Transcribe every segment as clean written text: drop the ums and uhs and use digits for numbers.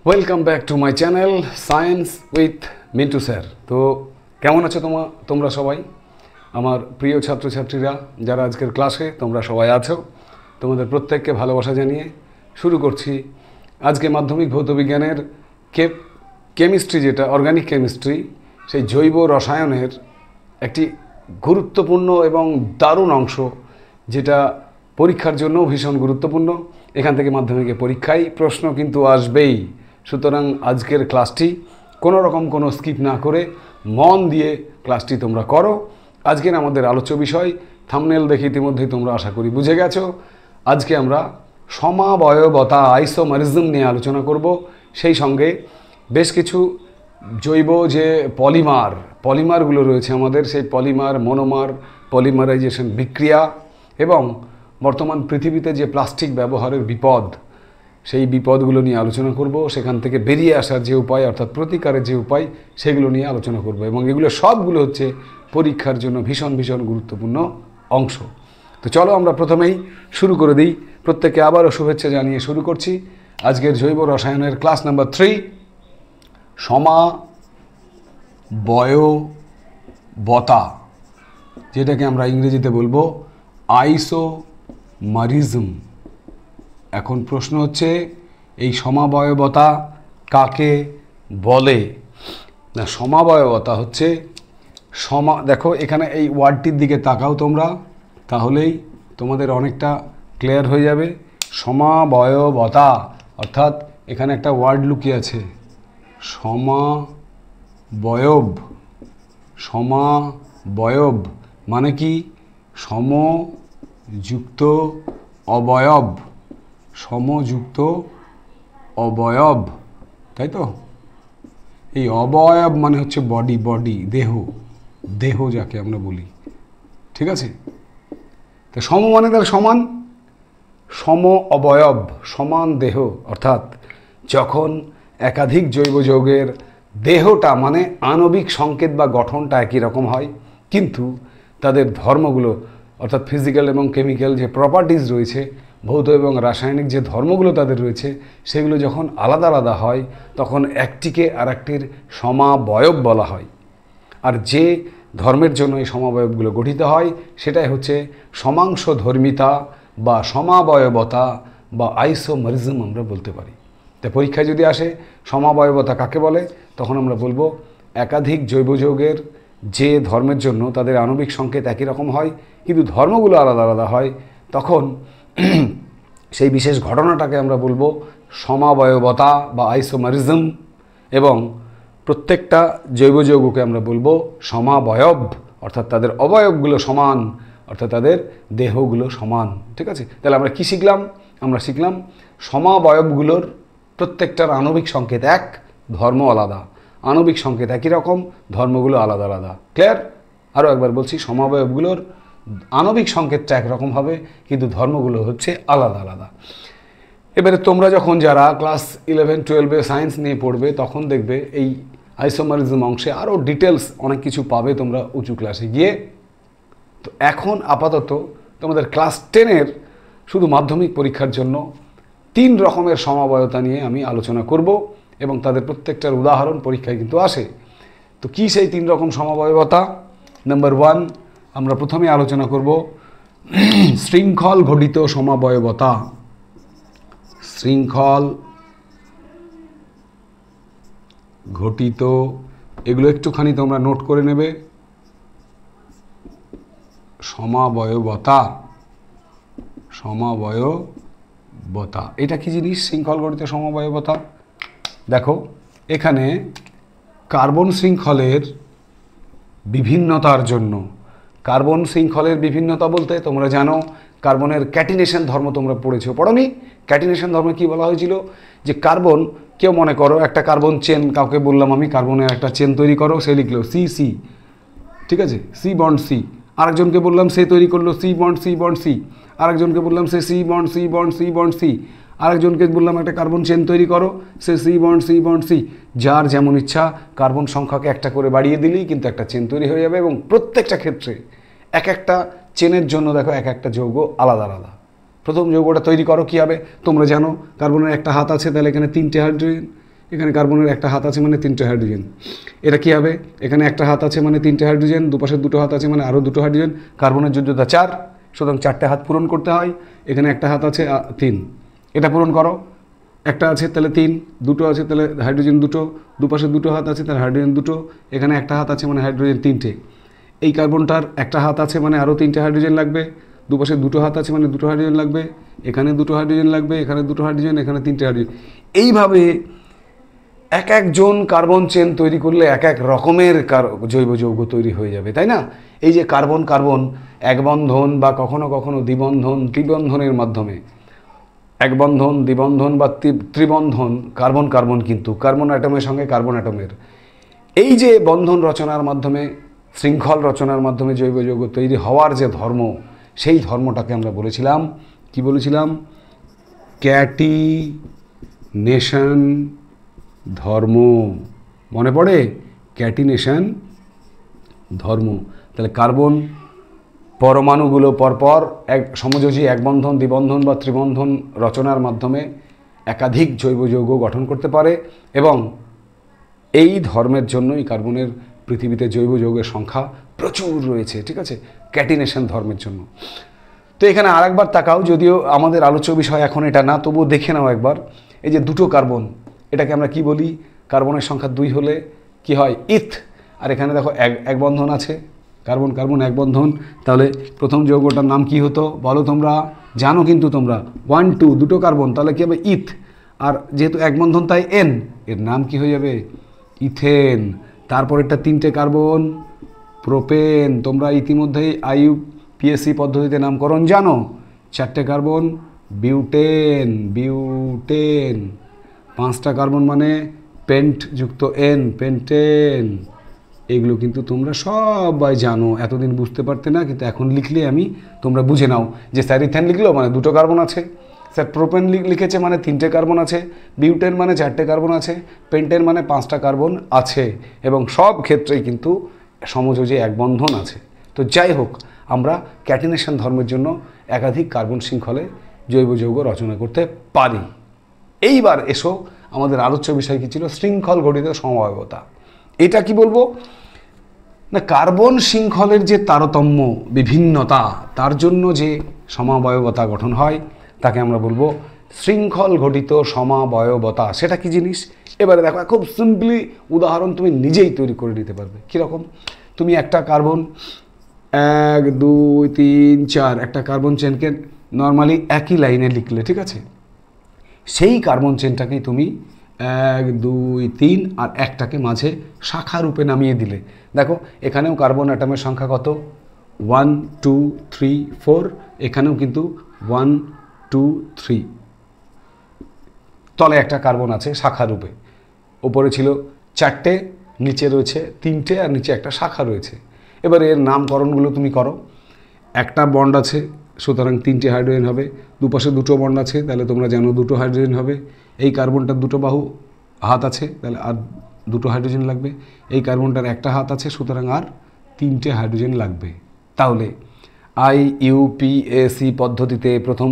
Welcome back to my channel science with Mintu sir. তো কেমন আছো তোমরা সবাই? আমার প্রিয় ছাত্রছাত্রীরা যারা আজকের ক্লাসে তোমরা সবাই আছো, তোমাদের প্রত্যেককে ভালোবাসা জানিয়ে শুরু করছি আজকে মাধ্যমিক ভৌতবিজ্ঞানের কেমিস্ট্রি, যেটা অর্গানিক কেমিস্ট্রি, সেই জৈব রসায়নের একটি গুরুত্বপূর্ণ এবং দারুণ অংশ, যেটা পরীক্ষার জন্য ভীষণ গুরুত্বপূর্ণ। এখান থেকে মাধ্যমিকে পরীক্ষায় প্রশ্ন কিন্তু আসবেই। সুতরাং আজকের ক্লাসটি কোনো রকম কোনো স্কিপ না করে মন দিয়ে ক্লাসটি তোমরা করো। আজকের আমাদের আলোচ্য বিষয় থাম্বনেল দেখে ইতিমধ্যেই তোমরা আশা করি বুঝে গেছো। আজকে আমরা সমাবয়বতা আইসোমারিজম নিয়ে আলোচনা করব। সেই সঙ্গে বেশ কিছু জৈব যে পলিমারগুলো রয়েছে আমাদের, সেই পলিমার, মনোমার, পলিমারাইজেশন বিক্রিয়া এবং বর্তমান পৃথিবীতে যে প্লাস্টিক ব্যবহারের বিপদ, সেই বিপদগুলো নিয়ে আলোচনা করব। সেখান থেকে বেরিয়ে আসার যে উপায়, অর্থাৎ প্রতিকারের যে উপায়, সেগুলো নিয়ে আলোচনা করব। এবং এগুলো সবগুলো হচ্ছে পরীক্ষার জন্য ভীষণ ভীষণ গুরুত্বপূর্ণ অংশ। তো চলো আমরা প্রথমেই শুরু করে দিই। প্রত্যেককে আবারও শুভেচ্ছা জানিয়ে শুরু করছি আজকের জৈব রসায়নের ক্লাস নাম্বার 3, সমাবয়বতা, যেটাকে আমরা ইংরেজিতে বলবো আইসোমারিজম। এখন প্রশ্ন হচ্ছে, এই সমাবয়বতা কাকে বলে? না, সমাবয়বতা হচ্ছে দেখো এখানে এই ওয়ার্ডটির দিকে তাকাও তোমরা, তাহলেই তোমাদের অনেকটা ক্লিয়ার হয়ে যাবে। সমাবয়বতা অর্থাৎ এখানে একটা ওয়ার্ড লুকিয়ে আছে, সমাবয়ব মানে কি? সমযুক্ত অবয়ব, তাই তো? এই অবয়ব মানে হচ্ছে বডি, দেহ যাকে আমরা বলি, ঠিক আছে? তো সম মানে তাহলে সমান, সম অবয়ব সমান দেহ, অর্থাৎ যখন একাধিক জৈব যৌগের দেহটা মানে আণবিক সংকেত বা গঠনটা একই রকম হয়, কিন্তু তাদের ধর্মগুলো অর্থাৎ ফিজিক্যাল এবং কেমিক্যাল যে প্রপার্টিজ রয়েছে, ভৌত এবং রাসায়নিক যে ধর্মগুলো তাদের রয়েছে, সেগুলো যখন আলাদা আলাদা হয় তখন একটিকে আর একটির সমাবয়ব বলা হয়। আর যে ধর্মের জন্য এই সমাবয়বগুলো গঠিত হয় সেটাই হচ্ছে সমাংশ ধর্মিতা বা সমাবয়বতা বা আইসোমারিজম আমরা বলতে পারি। তাই পরীক্ষায় যদি আসে সমাবয়বতা কাকে বলে, তখন আমরা বলবো একাধিক জৈব যৌগের যে ধর্মের জন্য তাদের আণবিক সংকেত একই রকম হয় কিন্তু ধর্মগুলো আলাদা আলাদা হয়, তখন সেই বিশেষ ঘটনাটাকে আমরা বলবো সমাবয়বতা বা আইসোমারিজম। এবং প্রত্যেকটা জৈব যৌগকে আমরা বলবো সমাবয়ব, অর্থাৎ তাদের অবয়বগুলো সমান, অর্থাৎ তাদের দেহগুলো সমান, ঠিক আছে? তাহলে আমরা কি শিখলাম? আমরা শিখলাম সমাবয়বগুলোর প্রত্যেকটার আণবিক সংকেত এক, ধর্ম আলাদা। আণবিক সংকেত একই রকম, ধর্মগুলো আলাদা আলাদা। ক্লিয়ার? আরও একবার বলছি, সমাবয়বগুলোর আণবিক সংকেতটা একরকম হবে কিন্তু ধর্মগুলো হচ্ছে আলাদা আলাদা। এবারে তোমরা যখন যারা ক্লাস 11-12-এ সায়েন্স নিয়ে পড়বে, তখন দেখবে এই আইসোমারিজম অংশে আরও ডিটেলস অনেক কিছু পাবে তোমরা উঁচু ক্লাসে গিয়ে। তো এখন আপাতত তোমাদের ক্লাস 10-এর শুধু মাধ্যমিক পরীক্ষার জন্য 3 রকমের সমাবয়তা নিয়ে আমি আলোচনা করব এবং তাদের প্রত্যেকটার উদাহরণ পরীক্ষায় কিন্তু আসে। তো কি সেই 3 রকম সমাবয়বতা? নাম্বার 1, আমরা প্রথমে আলোচনা করব শৃঙ্খল ঘটিত সমাবয়বতা। শৃঙ্খল ঘটিত, এগুলো একটুখানি তোমরা নোট করে নেবে। সমাবয়বতা এটা কি জিনিস? শৃঙ্খল গঠিত সমাবয়বতা। দেখো এখানে কার্বন শৃঙ্খলের বিভিন্নতার জন্য, কার্বন শৃঙ্খলের বিভিন্নতা বলতে তোমরা জানো কার্বনের ক্যাটিনেশন ধর্ম তোমরা পড়োনি? ক্যাটিনেশন ধর্মে কি বলা হয়েছিল? যে কার্বন, কেউ মনে করো একটা কার্বন চেন, কাউকে বললাম আমি কার্বনের একটা চেন তৈরি করো, সে লিখলো সি, ঠিক আছে, সি বন্ড সি। আরেকজনকে বললাম সে তৈরি করলো সি বন্ড সি। আরেকজনকে বললাম সে সি বন্ড সি। আরেকজনকে বললাম একটা কার্বন চেন তৈরি করো, সে সি বন্ড সি। যার যেমন ইচ্ছা কার্বন সংখ্যাকে একটা করে বাড়িয়ে দিলেই কিন্তু একটা চেন তৈরি হয়ে যাবে। এবং প্রত্যেকটা ক্ষেত্রে এক একটা চেনের জন্য দেখো এক একটা যৌগ আলাদা আলাদা। প্রথম যৌগটা তৈরি করো কী হবে তোমরা জানো, কার্বনের একটা হাত আছে, তাহলে এখানে 3টে হাইড্রোজেন, এখানে কার্বনের একটা হাত আছে মানে 3টে হাইড্রোজেন। এটা কি হবে, এখানে একটা হাত আছে মানে 3টে হাইড্রোজেন, দুপাশে 2টো হাত আছে মানে আরও 2টো হাইড্রোজেন, কার্বনের যোজ্যতা 4, সুতরাং 4টে হাত পূরণ করতে হয়। এখানে একটা হাত আছে 3, এটা পূরণ করো, একটা আছে তাহলে 3, 2টো আছে তাহলে হাইড্রোজেন 2টো, দুপাশে 2টো হাত আছে তাহলে হাইড্রোজেন 2টো, এখানে একটা হাত আছে মানে হাইড্রোজেন 3টে। এই কার্বনটার একটা হাত আছে মানে আরও 3টে হাইড্রোজেন লাগবে, দুপাশে 2টো হাত আছে মানে 2টো হাইড্রোজেন লাগবে, এখানে 2টো হাইড্রোজেন লাগবে, এখানে 2টো হাইড্রোজেন, এখানে 3টে হাইড্রোজেন। এইভাবে এক একজন কার্বন চেন তৈরি করলে এক এক রকমের জৈব যৌগ তৈরি হয়ে যাবে, তাই না? এই যে কার্বন কার্বন এক বন্ধন বা কখনো কখনো দ্বিবন্ধন ত্রিবন্ধনের মাধ্যমে, এক বন্ধন দ্বিবন্ধন বা ত্রিবন্ধন, কার্বন কার্বন কিন্তু কার্বন অ্যাটমের সঙ্গে কার্বন অ্যাটমের এই যে বন্ধন রচনার মাধ্যমে, শৃঙ্খল রচনার মাধ্যমে জৈব যৌগ তৈরি হওয়ার যে ধর্ম, সেই ধর্মটাকে আমরা বলেছিলাম, কি বলেছিলাম? ক্যাটিনেশন ধর্ম। মনে পড়ে? ক্যাটিনেশন ধর্ম। তাহলে কার্বন পরমাণুগুলো পরপর এক সমযোজী এক বন্ধন দ্বিবন্ধন বা ত্রিবন্ধন রচনার মাধ্যমে একাধিক জৈব যৌগ গঠন করতে পারে, এবং এই ধর্মের জন্যই কার্বনের পৃথিবীতে জৈব যৌগের সংখ্যা প্রচুর রয়েছে, ঠিক আছে? ক্যাটিনেশন ধর্মের জন্য। তো এখানে আরেকবার তাকাও, যদিও আমাদের আলোচ্য বিষয় এখন এটা না, তবুও দেখে নাও একবার। এই যে 2টো কার্বন, এটাকে আমরা কি বলি? কার্বনের সংখ্যা 2 হলে কি হয়? ইথ। আর এখানে দেখো এক বন্ধন আছে, কার্বন কার্বন এক বন্ধন, তাহলে প্রথম যৌগটার নাম কি হতো বলো তোমরা? জানো কিন্তু তোমরা, 1 2 2টো কার্বন, তাহলে কি হবে? ইথ। আর যেহেতু এক বন্ধন তাই এন, এর নাম কি হয়ে যাবে? ইথেন। তারপর এটা 3টে কার্বন, প্রোপেন। তোমরা ইতিমধ্যেই IUPAC পদ্ধতিতে নামকরণ জানো। 4টে কার্বন, বিউটেন। বিউটেন। 5টা কার্বন মানে পেন্ট যুক্ত এন, পেন্টেন। এগুলো কিন্তু তোমরা সবাই জানো, এতদিন বুঝতে পারতে না, কিন্তু এখন লিখলে আমি তোমরা বুঝে নাও যে স্যার ইথেন লিখলো মানে 2টো কার্বন আছে, স্যার প্রোপেন লিখেছে মানে 3টে কার্বন আছে, বিউটেন মানে 4টে কার্বন আছে, পেন্টেন মানে 5টা কার্বন আছে, এবং সব ক্ষেত্রেই কিন্তু সমযোজী এক বন্ধন আছে। তো যাই হোক, আমরা ক্যাটিনেশন ধর্মের জন্য একাধিক কার্বন শৃঙ্খলে জৈব যৌগ রচনা করতে পারি। এইবার এসো, আমাদের আলোচ্য বিষয় কী ছিল? শৃঙ্খল গঠিত সমবায়বতা। এটা কি বলবো না, কার্বন শৃঙ্খলের যে তারতম্য বিভিন্নতা, তার জন্য যে সমবায়বতা গঠন হয় তাকে আমরা বলবো শৃঙ্খল ঘটিত সমবায়বতা। সেটা কি জিনিস? এবারে দেখো, খুব সিম্পলি উদাহরণ তুমি নিজেই তৈরি করে নিতে পারবে। কীরকম? তুমি একটা কার্বন 1 2 3 4 একটা কার্বন চেনকে নর্মালি একই লাইনে লিখলে, ঠিক আছে? সেই কার্বন চেনটাকেই তুমি 1 2 3 আর একটাকে মাঝে শাখা রূপে নামিয়ে দিলে। দেখো এখানেও কার্বন অ্যাটমের সংখ্যা কত? 1 2 3 4। এখানেও কিন্তু 1 2 3। তলে একটা কার্বন আছে শাখা রূপে, ওপরে ছিল 4টে, নিচে রয়েছে 3টে, আর নিচে একটা শাখা রয়েছে। এবার এর নামকরণগুলো তুমি করো। একটা বন্ড আছে, সুতরাং 3টে হাইড্রোজেন হবে। দুপাশে 2টো বন্ড আছে, তাহলে তোমরা জানো 2টো হাইড্রোজেন হবে। এই কার্বনটার 2টো বাহু হাত আছে, তাহলে আর 2টো হাইড্রোজেন লাগবে। এই কার্বনটার একটা হাত আছে, সুতরাং আর 3টে হাইড্রোজেন লাগবে। তাহলে IUPAC পদ্ধতিতে প্রথম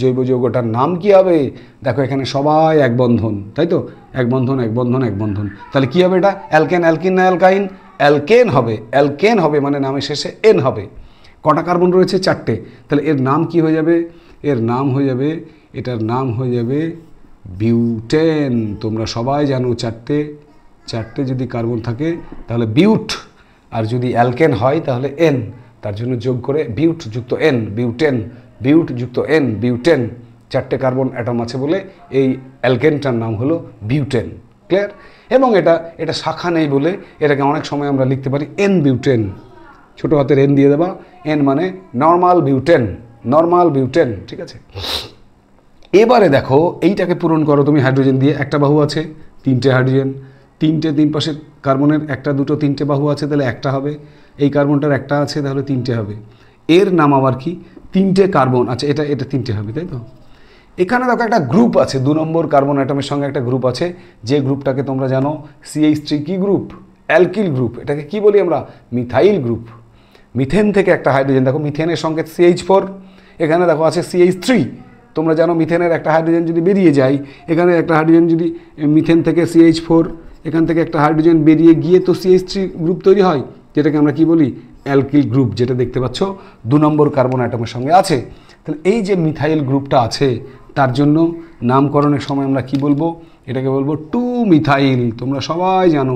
জৈব যৌগটার নাম কি হবে? দেখো এখানে সবাই এক বন্ধন, তাই তো? এক বন্ধন এক বন্ধন এক বন্ধন। তাহলে কি হবে এটা? অ্যালকেন। অ্যালকিন না অ্যালকাইন? অ্যালকেন হবে। অ্যালকেন হবে মানে নামের শেষে এন হবে। কটা কার্বন রয়েছে? 4টে। তাহলে এর নাম কি হয়ে যাবে? এর নাম হয়ে যাবে, এটার নাম হয়ে যাবে বিউটেন। তোমরা সবাই জানো 4টে যদি কার্বন থাকে তাহলে বিউট, আর যদি অ্যালকেন হয় তাহলে এন। তার জন্য যোগ করে বিউট যুক্ত এন, বিউটেন। বিউট যুক্ত এন, বিউটেন। 4টে কার্বন অ্যাটম আছে বলে এই অ্যালকেনটার নাম হলো বিউটেন। ক্লিয়ার? এবং এটা শাখা নেই বলে এটাকে অনেক সময় আমরা লিখতে পারি এন বিউটেন। ছোটো হাতের এন দিয়ে দেবা, এন মানে নর্মাল বিউটেন। নর্মাল বিউটেন, ঠিক আছে? এবারে দেখো এইটাকে পূরণ করো তুমি হাইড্রোজেন দিয়ে। একটা বাহু আছে, 3টে হাইড্রোজেন। 3 পাশে কার্বনের 1 2 3টে বাহু আছে, তাহলে একটা হবে। এই কার্বনটার একটা আছে, তাহলে 3টে হবে। এর নাম আবার কি? 3টে কার্বন। আচ্ছা, এটা 3টে হবে, তাই তো? এখানে দেখো একটা গ্রুপ আছে, 2 নম্বর কার্বন অ্যাটমের সঙ্গে একটা গ্রুপ আছে, যে গ্রুপটাকে তোমরা জানো CH3 কি গ্রুপ? Alkyl group. এটাকে কি বলি আমরা? Methyl group. মিথেন থেকে একটা হাইড্রোজেন, দেখো মিথেনের সঙ্গে CH4, এখানে দেখো আছে CH3। তোমরা জানো মিথেনের একটা হাইড্রোজেন যদি বেরিয়ে যায়, এখানে একটা হাইড্রোজেন যদি মিথেন থেকে CH4, এখান থেকে একটা হাইড্রোজেন বেরিয়ে গিয়ে তো CH3 গ্রুপ তৈরি হয়, যেটাকে আমরা কি বলি অ্যালকিল গ্রুপ, যেটা দেখতে পাচ্ছ 2 নম্বর কার্বন অ্যাটমের সঙ্গে আছে। তাহলে এই যে মিথাইল গ্রুপটা আছে তার জন্য নামকরণের সময় আমরা কি বলবো, এটাকে বলবো 2 মিথাইল। তোমরা সবাই জানো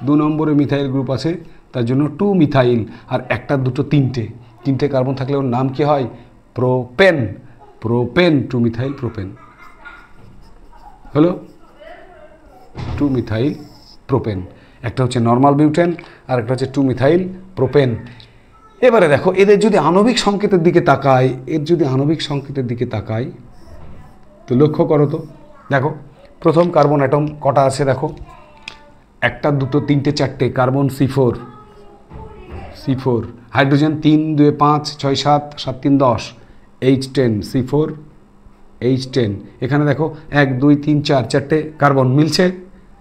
2 নম্বরে মিথাইল গ্রুপ আছে, তার জন্য 2 মিথাইল। আর একটা দুটো তিনটে কার্বন থাকলে ওর নাম কি হয়, প্রোপেন। প্রোপেন, 2 মিথাইল প্রোপেন হলো 2 মিথাইল প্রোপেন। একটা হচ্ছে নর্মাল বিউটেন আর একটা হচ্ছে 2 মিথাইল প্রোপেন। এবারে দেখো এদের যদি আণবিক সংকেতের দিকে তাকাই, তো লক্ষ্য করো তো, দেখো প্রথম কার্বন অ্যাটম কটা আছে দেখো, একটা দুটো তিনটে চারটে, carbon C4, hydrogen 3 2 5 6 7 7 3 10, H10 C4 H10। এখানে দেখো 1 2 3 4 চারটে কার্বন মিলছে,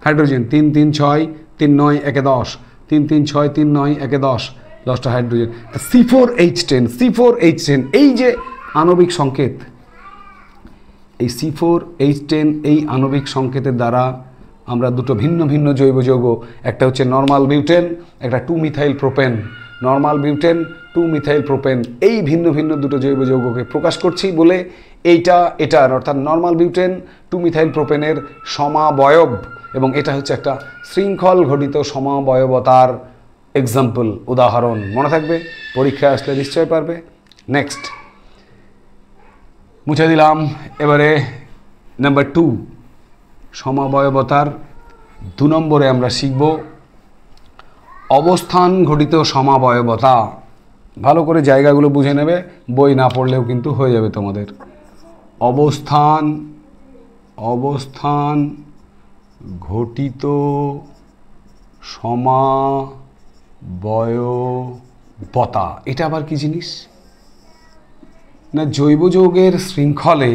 হাইড্রোজেন 3 3 6 3 9 1 10, 3 3 6 3 9 1 10, 10টা হাইড্রোজেন। C4H10 এই যে আণবিক সংকেত, এই C4H10 এই আণবিক সংকেতের দ্বারা আমরা দুটো ভিন্ন ভিন্ন জৈব যৌগ, একটা হচ্ছে নর্মাল বিউটেন, একটা 2 methyl propane, normal butane 2 methyl propane, এই ভিন্ন ভিন্ন দুটো জৈব যৌগকে প্রকাশ করছি বলে এটার অর্থাৎ নর্মাল বিউটেন 2 মিথাইল প্রোপেনের সমাবয়ব, এবং এটা হচ্ছে একটা শৃঙ্খল ঘটিত সমাবয়বতার এক্সাম্পল, উদাহরণ। মনে থাকবে, পরীক্ষায় আসলে নিশ্চয় পারবে। নেক্সট মুছে দিলাম। এবারে নাম্বার 2, সমাবয়বতার 2 নম্বরে আমরা শিখব অবস্থান ঘটিত সমাবয়বতা। ভালো করে জায়গাগুলো বুঝে নেবে, বই না পড়লেও কিন্তু হয়ে যাবে তোমাদের। অবস্থান ঘটিত সমাবয়বতা, এটা আবার কি জিনিস না, জৈব যৌগের শৃঙ্খলে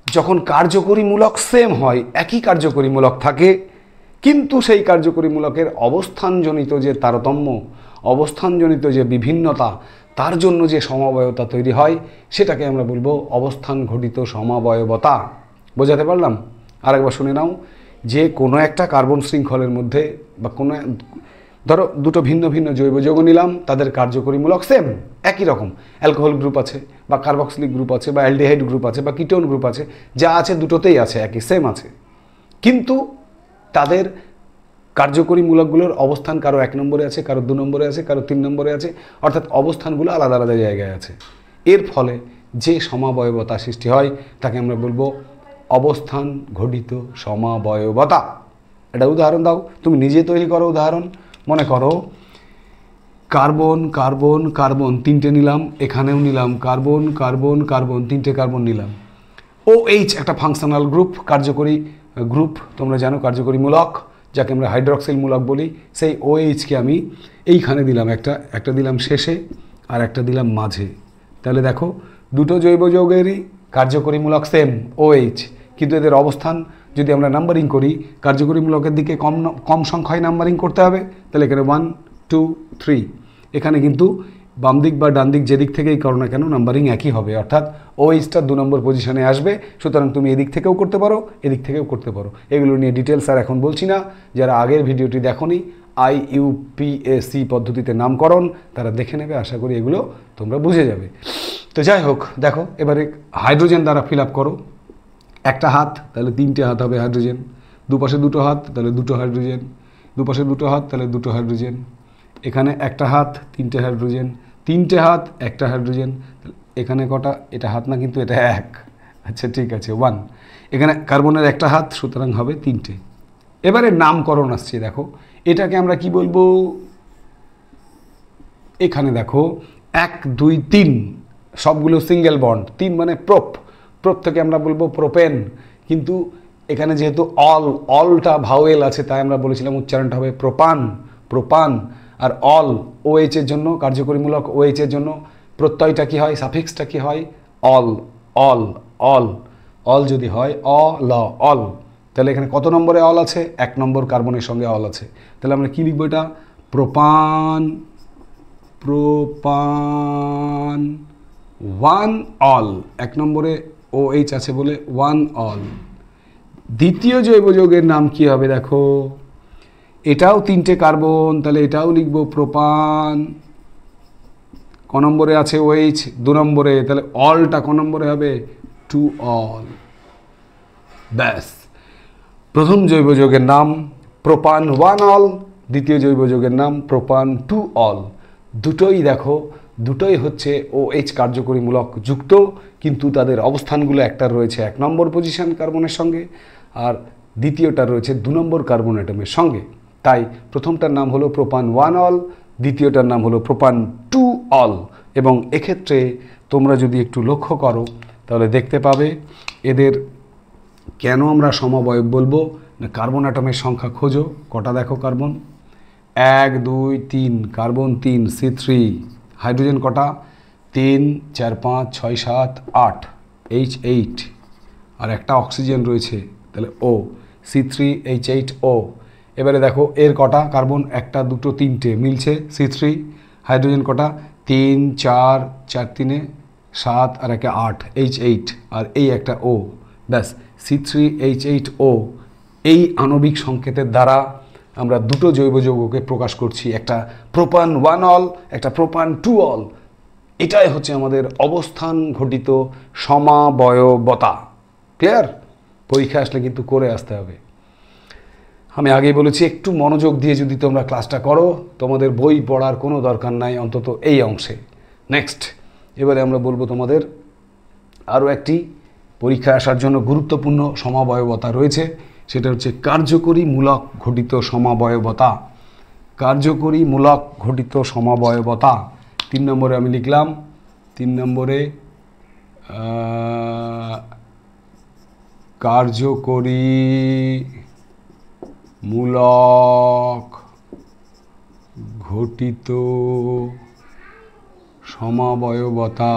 যখন কার্যকরীমূলক সেম হয়, একই কার্যকরীমূলক থাকে, কিন্তু সেই কার্যকরীমূলকের অবস্থানজনিত যে তারতম্য, অবস্থানজনিত যে বিভিন্নতা, তার জন্য যে সমবায়তা তৈরি হয়, সেটাকে আমরা বলবো অবস্থান ঘটিত সমাবয়বতা। বোঝাতে পারলাম? আরেকবার শুনে নাও, যে কোনো একটা কার্বন শৃঙ্খলের মধ্যে বা কোনো ধরো দুটো ভিন্ন ভিন্ন জৈব যৌগ নিলাম, তাদের কার্যকরীমূলক সেম একই রকম, অ্যালকোহল গ্রুপ আছে বা কার্বক্সিলিক গ্রুপ আছে বা অ্যালডিহাইড গ্রুপ আছে বা কিটোন গ্রুপ আছে, যা আছে দুটোতেই আছে, একই সেম আছে, কিন্তু তাদের কার্যকরীমূলকগুলোর অবস্থান কারো 1 নম্বরে আছে, কারো 2 নম্বরে আছে, কারো 3 নম্বরে আছে, অর্থাৎ অবস্থানগুলো আলাদা আলাদা জায়গায় আছে। এর ফলে যে সমাবয়বতা সৃষ্টি হয় তাকে আমরা বলবো অবস্থান ঘটিত সমাবয়বতা। এটা উদাহরণ দাও, তুমি নিজে তৈরি করো উদাহরণ। মনে করো কার্বন কার্বন কার্বন 3টে নিলাম, এখানেও নিলাম কার্বন কার্বন কার্বন 3টে কার্বন নিলাম। OH একটা ফাংশনাল গ্রুপ, কার্যকরী গ্রুপ, তোমরা জানো কার্যকরীমূলক, যাকে আমরা হাইড্রক্সিল মূলক বলি। সেই OH-কে আমি এইখানে দিলাম, একটা দিলাম শেষে আর একটা দিলাম মাঝে। তাহলে দেখো দুটো জৈব যৌগেরই কার্যকরীমূলক সেম OH, কিন্তু এদের অবস্থান যদি আমরা নাম্বারিং করি, কার্যকরীমূলকের দিকে কম সংখ্যায় নাম্বারিং করতে হবে। তাহলে এখানে 1 2 3, এখানে কিন্তু বাম দিক বা ডান দিক যেদিক থেকেই করো না কেন নাম্বারিং একই হবে, অর্থাৎ OH-টা 2 নম্বর পজিশনে আসবে। সুতরাং তুমি এদিক থেকেও করতে পারো, এদিক থেকেও করতে পারো। এগুলো নিয়ে ডিটেলস আর এখন বলছি না, যারা আগের ভিডিওটি দেখোনি IUPAC পদ্ধতিতে নামকরণ, তারা দেখে নেবে, আশা করি এগুলো তোমরা বুঝে যাবে। তো যাই হোক, দেখো এবারে হাইড্রোজেন দ্বারা ফিল আপ করো। একটা হাত, তাহলে 3টে হাত হবে হাইড্রোজেন, দুপাশে 2টো হাত, তাহলে 2টো হাইড্রোজেন, দুপাশে 2টো হাত, তাহলে 2টো হাইড্রোজেন, এখানে একটা হাত 3টে হাইড্রোজেন, 3টে হাত একটা হাইড্রোজেন, এখানে কটা, এটা হাত না কিন্তু এটা 1, আচ্ছা ঠিক আছে 1, এখানে কার্বনের একটা হাত, সুতরাং হবে 3টে। এবারে নামকরণ আসছে, দেখো এটাকে আমরা কি বলবো, এখানে দেখো 1 2 3 সবগুলো সিঙ্গেল বন্ড, 3 মানে প্রোপ থেকে আমরা বলবো প্রোপেন, কিন্তু এখানে যেহেতু অলটা ভাওয়েল আছে, তাই আমরা বলেছিলাম উচ্চারণটা হবে প্রোপান। আর OH এর জন্য, কার্যকরীমূলক OH এর জন্য প্রত্যয়টা কি হয়, সাফিক্সটা কি হয়, অল যদি হয় অল, তাহলে এখানে কত নম্বরে অল আছে, 1 নম্বর কার্বনের সঙ্গে অল আছে। তাহলে আমরা কি লিখবো, এটা প্রোপান ওয়ান অল, 1 নম্বরে OH আছে বলে ওয়ান অল। দ্বিতীয় জৈব যৌগের নাম কি হবে দেখো, এটাও 3টে কার্বন, তাহলে এটাও লিখব প্রোপান। ক নম্বরে আছে OH 2 নম্বরে, তাহলে অলটা ক নম্বরে হবে 2 অল। ব্যাস, প্রথম জৈব যৌগের নাম প্রোপান 1 অল, দ্বিতীয় জৈব যৌগের নাম প্রোপান 2 অল। দুটোই দেখো, দুটোই হচ্ছে OH কার্যকরীমূলক যুক্ত, কিন্তু তাদের অবস্থানগুলো একটা রয়েছে 1 নম্বর পজিশন কার্বনের সঙ্গে, আর দ্বিতীয়টা রয়েছে 2 নম্বর কার্বন অ্যাটমের সঙ্গে। তাই প্রথমটার নাম হলো প্রোপান 1 অল, দ্বিতীয়টার নাম হলো প্রোপান 2 অল। এবং এক্ষেত্রে তোমরা যদি একটু লক্ষ্য করো তাহলে দেখতে পাবে এদের কেন আমরা সমবয়ব বলবো না, কার্বন অ্যাটমের সংখ্যা খোঁজো, কটা দেখো কার্বন, 1 2 3, কার্বন 3, C3, হাইড্রোজেন কটা, 3 4 5 6 7 8, H8, আর একটা অক্সিজেন রয়েছে, তাহলে O, C3H8O। এবারে দেখো এর কটা কার্বন, 1 2 3টে মিলছে, C3, হাইড্রোজেন কটা, 3 4 4 3 7 আর 1 8, H8, আর এই একটা O। ব্যাস, C3H8O। এই আণবিক সংকেতের দ্বারা আমরা দুটো জৈব যৌগকে প্রকাশ করছি, একটা প্রোপান 1 অল, একটা প্রোপান 2 অল। এটাই হচ্ছে আমাদের অবস্থান ঘটিত সমাবয়বতা। ক্লিয়ার? পরীক্ষা আসলে কিন্তু করে আসতে হবে। আমি আগেই বলেছি একটু মনোযোগ দিয়ে যদি তোমরা ক্লাসটা করো, তোমাদের বই পড়ার কোনো দরকার নাই, অন্তত এই অংশে। নেক্সট, এবারে আমরা বলবো তোমাদের আরও একটি পরীক্ষায় আসার জন্য গুরুত্বপূর্ণ সমাবয়বতা রয়েছে, সেটা হচ্ছে কার্যকরী মূলক ঘটিত সমাবয়বতা। কার্যকরী মূলক ঘটিত সমাবয়বতা 3 নম্বরে আমি লিখলাম, 3 নম্বরে কার্যকরী মূলক ঘটিত সমাবয়বতা।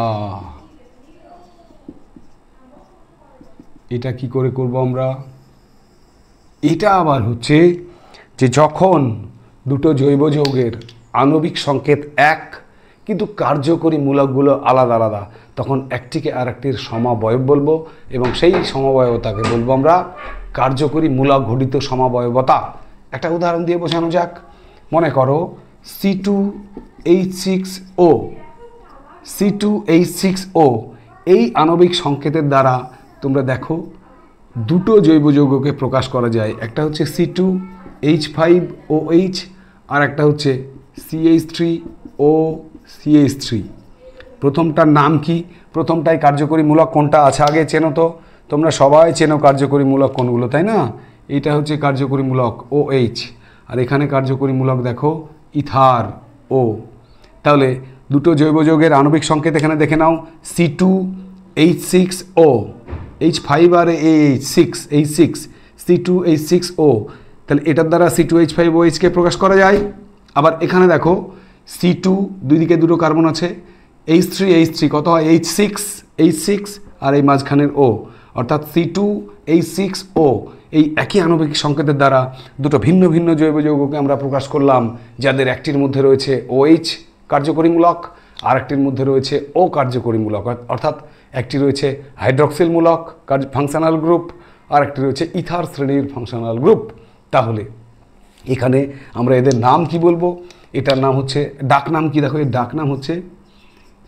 এটা কি করে করব আমরা? এটা আবার হচ্ছে যে যখন দুটো জৈব যৌগের আণবিক সংকেত এক কিন্তু কার্যকরী মূলকগুলো আলাদা আলাদা, তখন একটিকে আরেকটির সমবয়ব বলবো এবং সেই সমবয়বতাকে বলবো আমরা কার্যকরী মূলক ঘটিত সমবয়বতা। একটা উদাহরণ দিয়ে বোঝানো যাক। মনে করো C2H6O, C2H6O এই আণবিক সংকেতের দ্বারা তোমরা দেখো দুটো জৈব যৌগকে প্রকাশ করা যায়। একটা হচ্ছে C2H5OH আর একটা হচ্ছে CH3OCH3। প্রথমটার নাম কি? প্রথমটাই কার্যকরী মূলক কোনটা আছে আগে চেনো তো, তোমরা সবাই চেনো কার্যকরী মূলক কোনগুলো, তাই না? এটা হচ্ছে কার্যকরী মূলক OH, আর এখানে কার্যকরী মূলক দেখো ইথার O। তাহলে দুটো জৈব যৌগের আণবিক সংকেত এখানে দেখে নাও, C2H6O, H5 আর H6, C2H6O। তাহলে এটার দ্বারা C2H5OH কে প্রকাশ করা যায়। আবার এখানে দেখো C2, দুই দিকে দুটো কার্বন আছে, H3 কত হয়, H6 আর এই মাঝখানের O, অর্থাৎ C2H6O। এই একই আণবিক সংকেতের দ্বারা দুটো ভিন্ন ভিন্ন জৈব যৌগকে আমরা প্রকাশ করলাম, যাদের একটির মধ্যে রয়েছে OH কার্যকরীমূলক আর একটির মধ্যে রয়েছে O কার্যকরীমূলক, অর্থাৎ একটি রয়েছে হাইড্রক্সিল মূলক ফাংশনাল গ্রুপ আর একটি রয়েছে ইথার শ্রেণীর ফাংশনাল গ্রুপ। তাহলে এখানে আমরা এদের নাম কি বলবো? এটার নাম হচ্ছে, ডাক নাম কি দেখো, এর ডাক নাম হচ্ছে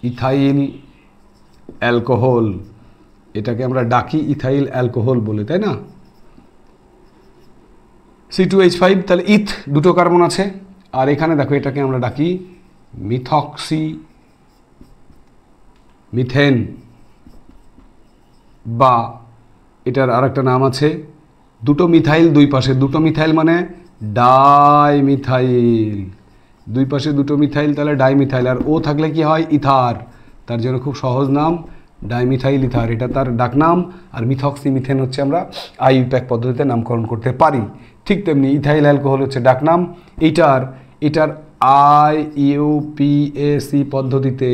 ইথাইল অ্যালকোহল। এটাকে আমরা ডাকি ইথাইল অ্যালকোহল বলে, তাই না? C2H5, তাহলে ইথ দুটো কার্বন আছে, আর এখানে দেখো এটাকে আমরা ডাকি মিথেন, বা এটার আরেকটা নাম আছে দুটো মিথাইল, দুই পাশে দুটো মিথাইল মানে ডাইমিথাইল, দুই পাশে দুটো মিথাইল তাহলে ডাইমিথাইল, আর ও থাকলে কি হয়, ইথার। তার জন্য খুব সহজ নাম ডাইমিথাইল ইথার, এটা তার ডাকনাম। আর মিথেন হচ্ছে আমরা IUPAC পদ্ধতিতে নামকরণ করতে পারি। ঠিক তেমনি ইথাইল অ্যালকোহল হচ্ছে ডাকনাম। এটার IUPAC পদ্ধতিতে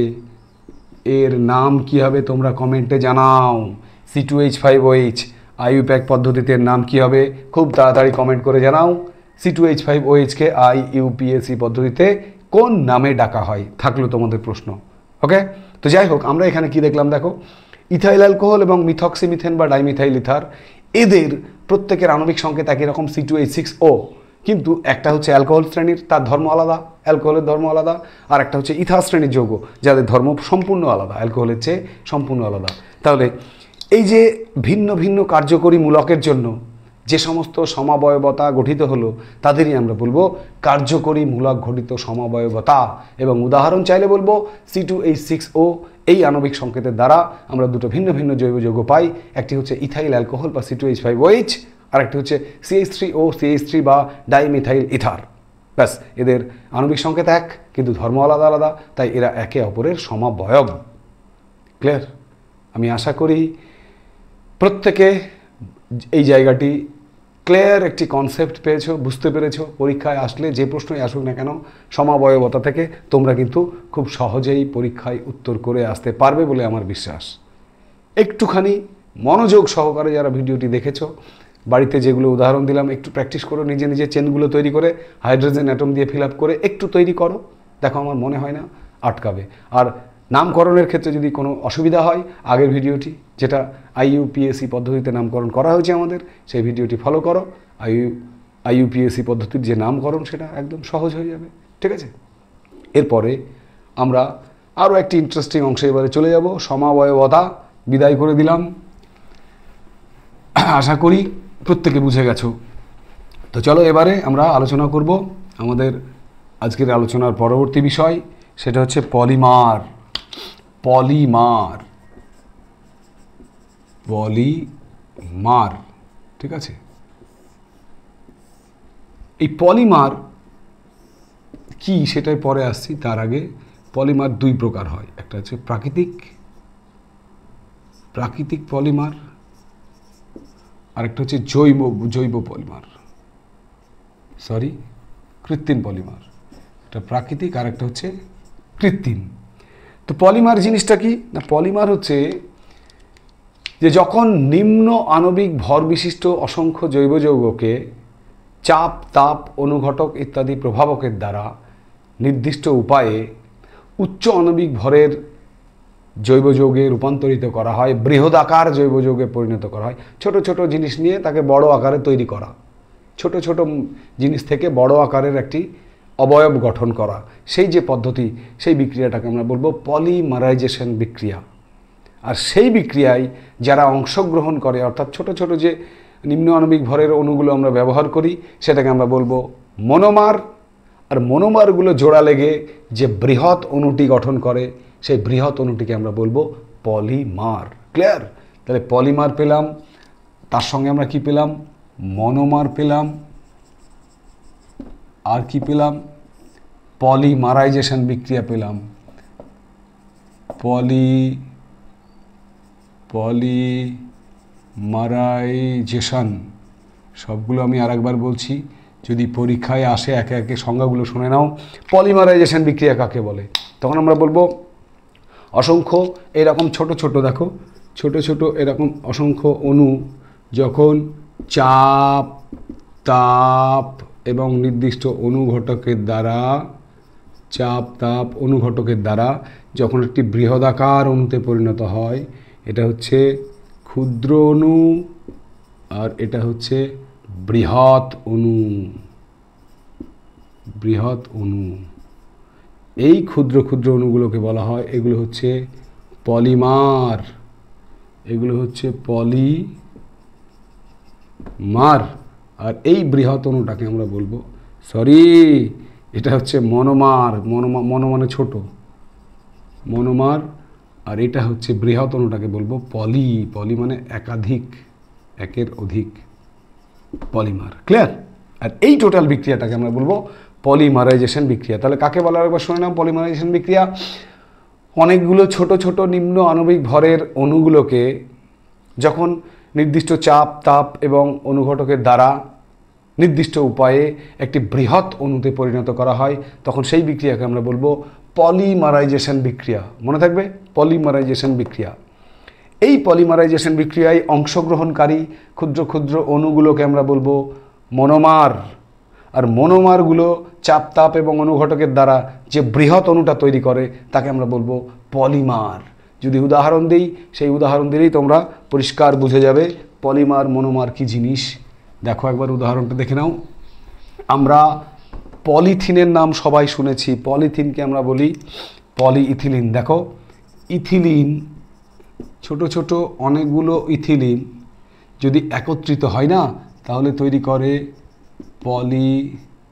এর নাম কি হবে তোমরা কমেন্টে জানাও। C2H5OH IUPAC পদ্ধতিতে নাম কি হবে খুব তাড়াতাড়ি কমেন্ট করে জানাও। C2H5OH কে IUPAC পদ্ধতিতে কোন নামে ডাকা হয় থাকলো তোমাদের প্রশ্ন। ওকে, তো যাই হোক, আমরা এখানে কি দেখলাম দেখো, ইথাইল অ্যালকোহল এবং মিথক্সিমিথেন বা ডাইমিথাইল ইথার, এদের প্রত্যেকের আণবিক সংকেত একই রকম C2H6O, কিন্তু একটা হচ্ছে অ্যালকোহল শ্রেণীর, তার ধর্ম আলাদা, অ্যালকোহলের ধর্ম আলাদা, আর একটা হচ্ছে ইথার শ্রেণীর যৌগ যাদের ধর্ম সম্পূর্ণ আলাদা, অ্যালকোহলের চেয়ে সম্পূর্ণ আলাদা। তাহলে এই যে ভিন্ন ভিন্ন কার্যকরী মূলকের জন্য যে সমস্ত সমাবয়বতা গঠিত হলো তাদেরই আমরা বলবো কার্যকরী মূলক ঘটিত সমাবয়বতা। এবং উদাহরণ চাইলে বলবো C2H6O, এই আণবিক সংকেতের দ্বারা আমরা দুটো ভিন্ন ভিন্ন জৈব যৌগ পাই, একটি হচ্ছে ইথাইল অ্যালকোহল বা C2H5OH, আর একটি হচ্ছে CH3O CH3 বা ডাইমিথাইল ইথার। ব্যাস, এদের আণবিক সংকেত এক কিন্তু ধর্ম আলাদা আলাদা, তাই এরা একে অপরের সমাবয়ব। ক্লিয়ার? আমি আশা করি প্রত্যেকে এই জায়গাটি ক্লিয়ার একটি কনসেপ্ট পেয়েছো, বুঝতে পেরেছো। পরীক্ষায় আসলে যে প্রশ্নই আসুক না কেন সমাবয়বতা থেকে তোমরা কিন্তু খুব সহজেই পরীক্ষায় উত্তর করে আসতে পারবে বলে আমার বিশ্বাস। একটুখানি মনোযোগ সহকারে যারা ভিডিওটি দেখেছো, বাড়িতে যেগুলো উদাহরণ দিলাম একটু প্র্যাকটিস করো, নিজে নিজে চেনগুলো তৈরি করে হাইড্রোজেন অ্যাটম দিয়ে ফিল আপ করে একটু তৈরি করো, দেখো আমার মনে হয় না আটকাবে। আর নামকরণের ক্ষেত্রে যদি কোনো অসুবিধা হয়, আগের ভিডিওটি যেটা IUPAC পদ্ধতিতে নামকরণ করা হয়েছে আমাদের, সেই ভিডিওটি ফলো করো। IUPAC পদ্ধতির যে নামকরণ সেটা একদম সহজ হয়ে যাবে। ঠিক আছে? এরপরে আমরা আরও একটি ইন্টারেস্টিং অংশে এবারে চলে যাব, সমাবয়বতা। বিদায় করে দিলাম, আশা করি প্রত্যেকে বুঝে গেছো। তো চলো এবারে আমরা আলোচনা করব আমাদের আজকের আলোচনার পরবর্তী বিষয়, সেটা হচ্ছে পলিমার। পলিমার, পলিমার, ঠিক আছে? এই পলিমার কি সেটাই পরে আসছি, তার আগে পলিমার দুই প্রকার হয়, একটা হচ্ছে প্রাকৃতিক পলিমার, আর একটা হচ্ছে জৈব পলিমার, কৃত্রিম পলিমার। একটা প্রাকৃতিক আর একটা হচ্ছে কৃত্রিম। তো পলিমার জিনিসটা কি না, পলিমার হচ্ছে যে যখন নিম্ন আণবিক ভর বিশিষ্ট অসংখ্য জৈব যৌগকে চাপ, তাপ, অনুঘটক ইত্যাদি প্রভাবকের দ্বারা নির্দিষ্ট উপায়ে উচ্চ আণবিক ভরের জৈব যৌগে রূপান্তরিত করা হয়, বৃহদাকার জৈব যৌগে পরিণত করা হয়। ছোট ছোট জিনিস নিয়ে তাকে বড় আকারে তৈরি করা, ছোট ছোট জিনিস থেকে বড় আকারের একটি অবয়ব গঠন করা, সেই যে পদ্ধতি, সেই বিক্রিয়াটাকে আমরা বলবো পলিমারাইজেশন বিক্রিয়া। আর সেই বিক্রিয়ায় যারা অংশগ্রহণ করে, অর্থাৎ ছোট ছোট যে নিম্ন আণবিক ভরের অণুগুলো আমরা ব্যবহার করি, সেটাকে আমরা বলবো মনোমার। আর মনোমারগুলো জোড়া লেগে যে বৃহৎ অণুটি গঠন করে, সেই বৃহৎ অণুটিকে আমরা বলবো পলিমার। ক্লিয়ার? তাহলে পলিমার পেলাম, তার সঙ্গে আমরা কি পেলাম, মনোমার পেলাম, আর কি পেলাম, পলিমারাইজেশন বিক্রিয়া পেলাম। পলিমারাইজেশন, সবগুলো আমি আরেকবার বলছি, যদি পরীক্ষায় আসে একে একে সংজ্ঞাগুলো শুনে নাও। পলিমারাইজেশন বিক্রিয়া কাকে বলে? তখন আমরা বলবো অসংখ্য এরকম ছোট ছোট, দেখো ছোট ছোট এরকম অসংখ্য অণু যখন চাপ, তাপ এবং নির্দিষ্ট অনুঘটকের দ্বারা যখন একটি বৃহদাকার অণুতে পরিণত হয়, এটা হচ্ছে ক্ষুদ্র অণু আর এটা হচ্ছে বৃহৎ অণু। এই ক্ষুদ্র ক্ষুদ্র অণুগুলোকে বলা হয়, এগুলো হচ্ছে পলিমার, আর এই বৃহৎ অণুটাকে আমরা বলবো, এটা হচ্ছে মনোমার। মনো মানে ছোট, মনোমার। আর এটা হচ্ছে বৃহৎ অণুটাকে বলবো পলি মানে একাধিক, একের অধিক, পলিমার। ক্লিয়ার? আর এই টোটাল বিক্রিয়াটাকে আমরা বলবো পলিমারাইজেশন বিক্রিয়া। তাহলে কাকে বলা হয় একবার শুনে নাও। পলিমারাইজেশন বিক্রিয়া অনেকগুলো ছোট ছোট নিম্ন আণবিক ভরের অণুগুলোকে যখন নির্দিষ্ট চাপ, তাপ এবং অনুঘটকের দ্বারা নির্দিষ্ট উপায়ে একটি বৃহৎ অণুতে পরিণত করা হয়, তখন সেই বিক্রিয়াকে আমরা বলবো পলিমারাইজেশন বিক্রিয়া। মনে থাকবে, পলিমারাইজেশন বিক্রিয়া। এই পলিমারাইজেশন বিক্রিয়ায় অংশগ্রহণকারী ক্ষুদ্র ক্ষুদ্র অণুগুলোকে আমরা বলবো মনোমার, আর মনোমারগুলো চাপ তাপ এবং অনুঘটকের দ্বারা যে বৃহৎ অণুটা তৈরি করে তাকে আমরা বলবো পলিমার। যদি উদাহরণ দিই, সেই উদাহরণ দিলেই তোমরা পরিষ্কার বুঝে যাবে পলিমার মনোমার কি জিনিস। দেখো একবার উদাহরণটা দেখে নাও। আমরা পলিথিনের নাম সবাই শুনেছি, পলিথিনকে আমরা বলি পলিইথিলিন। দেখো ইথিলিন, ছোট ছোট অনেকগুলো ইথিলিন যদি একত্রিত হয় না তাহলে তৈরি করে পলিইথিলিন,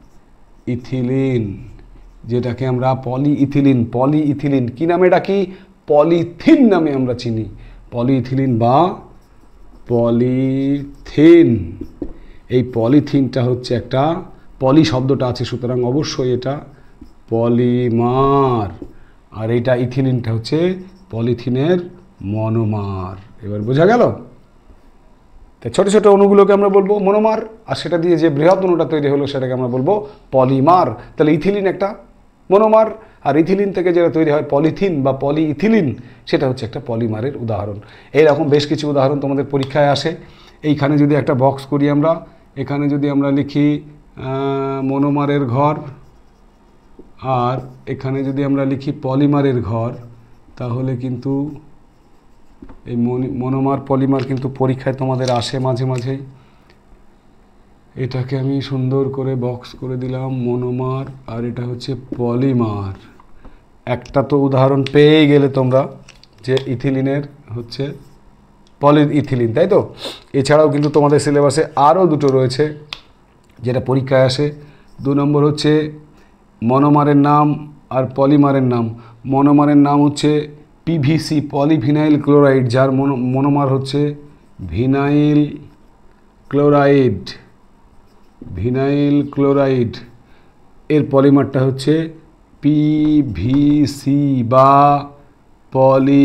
যেটাকে আমরা পলিইথিলিন। পলিইথিলিন কি নামে ডাকি? পলিথিন নামে আমরা চিনি। পলিইথিলিন বা পলিথিন। এই পলিথিনটা হচ্ছে একটা, পলি শব্দটা আছে সুতরাং অবশ্যই এটা পলিমার, আর এইটা ইথিলিনটা হচ্ছে পলিথিনের মনোমার। এবার বোঝা গেল? তাই ছোট ছোট অণুগুলোকে আমরা বলবো মনোমার, আর সেটা দিয়ে যে বৃহৎ অণুটা তৈরি হলো সেটাকে আমরা বলবো পলিমার। তাহলে ইথিলিন একটা মনোমার, আর ইথিলিন থেকে যেটা তৈরি হয় পলিথিন বা পলিইথিলিন, সেটা হচ্ছে একটা পলিমারের উদাহরণ। এইরকম বেশ কিছু উদাহরণ তোমাদের পরীক্ষায় আসে। এইখানে যদি একটা বক্স করি আমরা, এখানে যদি আমরা লিখি মনোমারের ঘর, আর এখানে যদি আমরা লিখি পলিমারের ঘর, তাহলে কিন্তু এই মনোমার পলিমার কিন্তু পরীক্ষায় তোমাদের আসে মাঝে মাঝেই। এটাকে আমি সুন্দর করে বক্স করে দিলাম মনোমার, আর এটা হচ্ছে পলিমার। একটা তো উদাহরণ পেয়ে গেলে তোমরা যে ইথিলিনের হচ্ছে পলিইথিলিন, তাই তো? এছাড়াও কিন্তু তোমাদের সিলেবাসে আরও দুটো রয়েছে যেটা পরীক্ষায় আসে। 2 নম্বর হচ্ছে মনোমারের নাম আর পলিমারের নাম। মনোমারের নাম হচ্ছে পিভিসি, পলিভিনাইল ক্লোরাইড, যার মনোমার হচ্ছে ভিনাইল ক্লোরাইড। ভিনাইল ক্লোরাইড এর পলিমারটা হচ্ছে পিভিসি বা পলিভিনাইল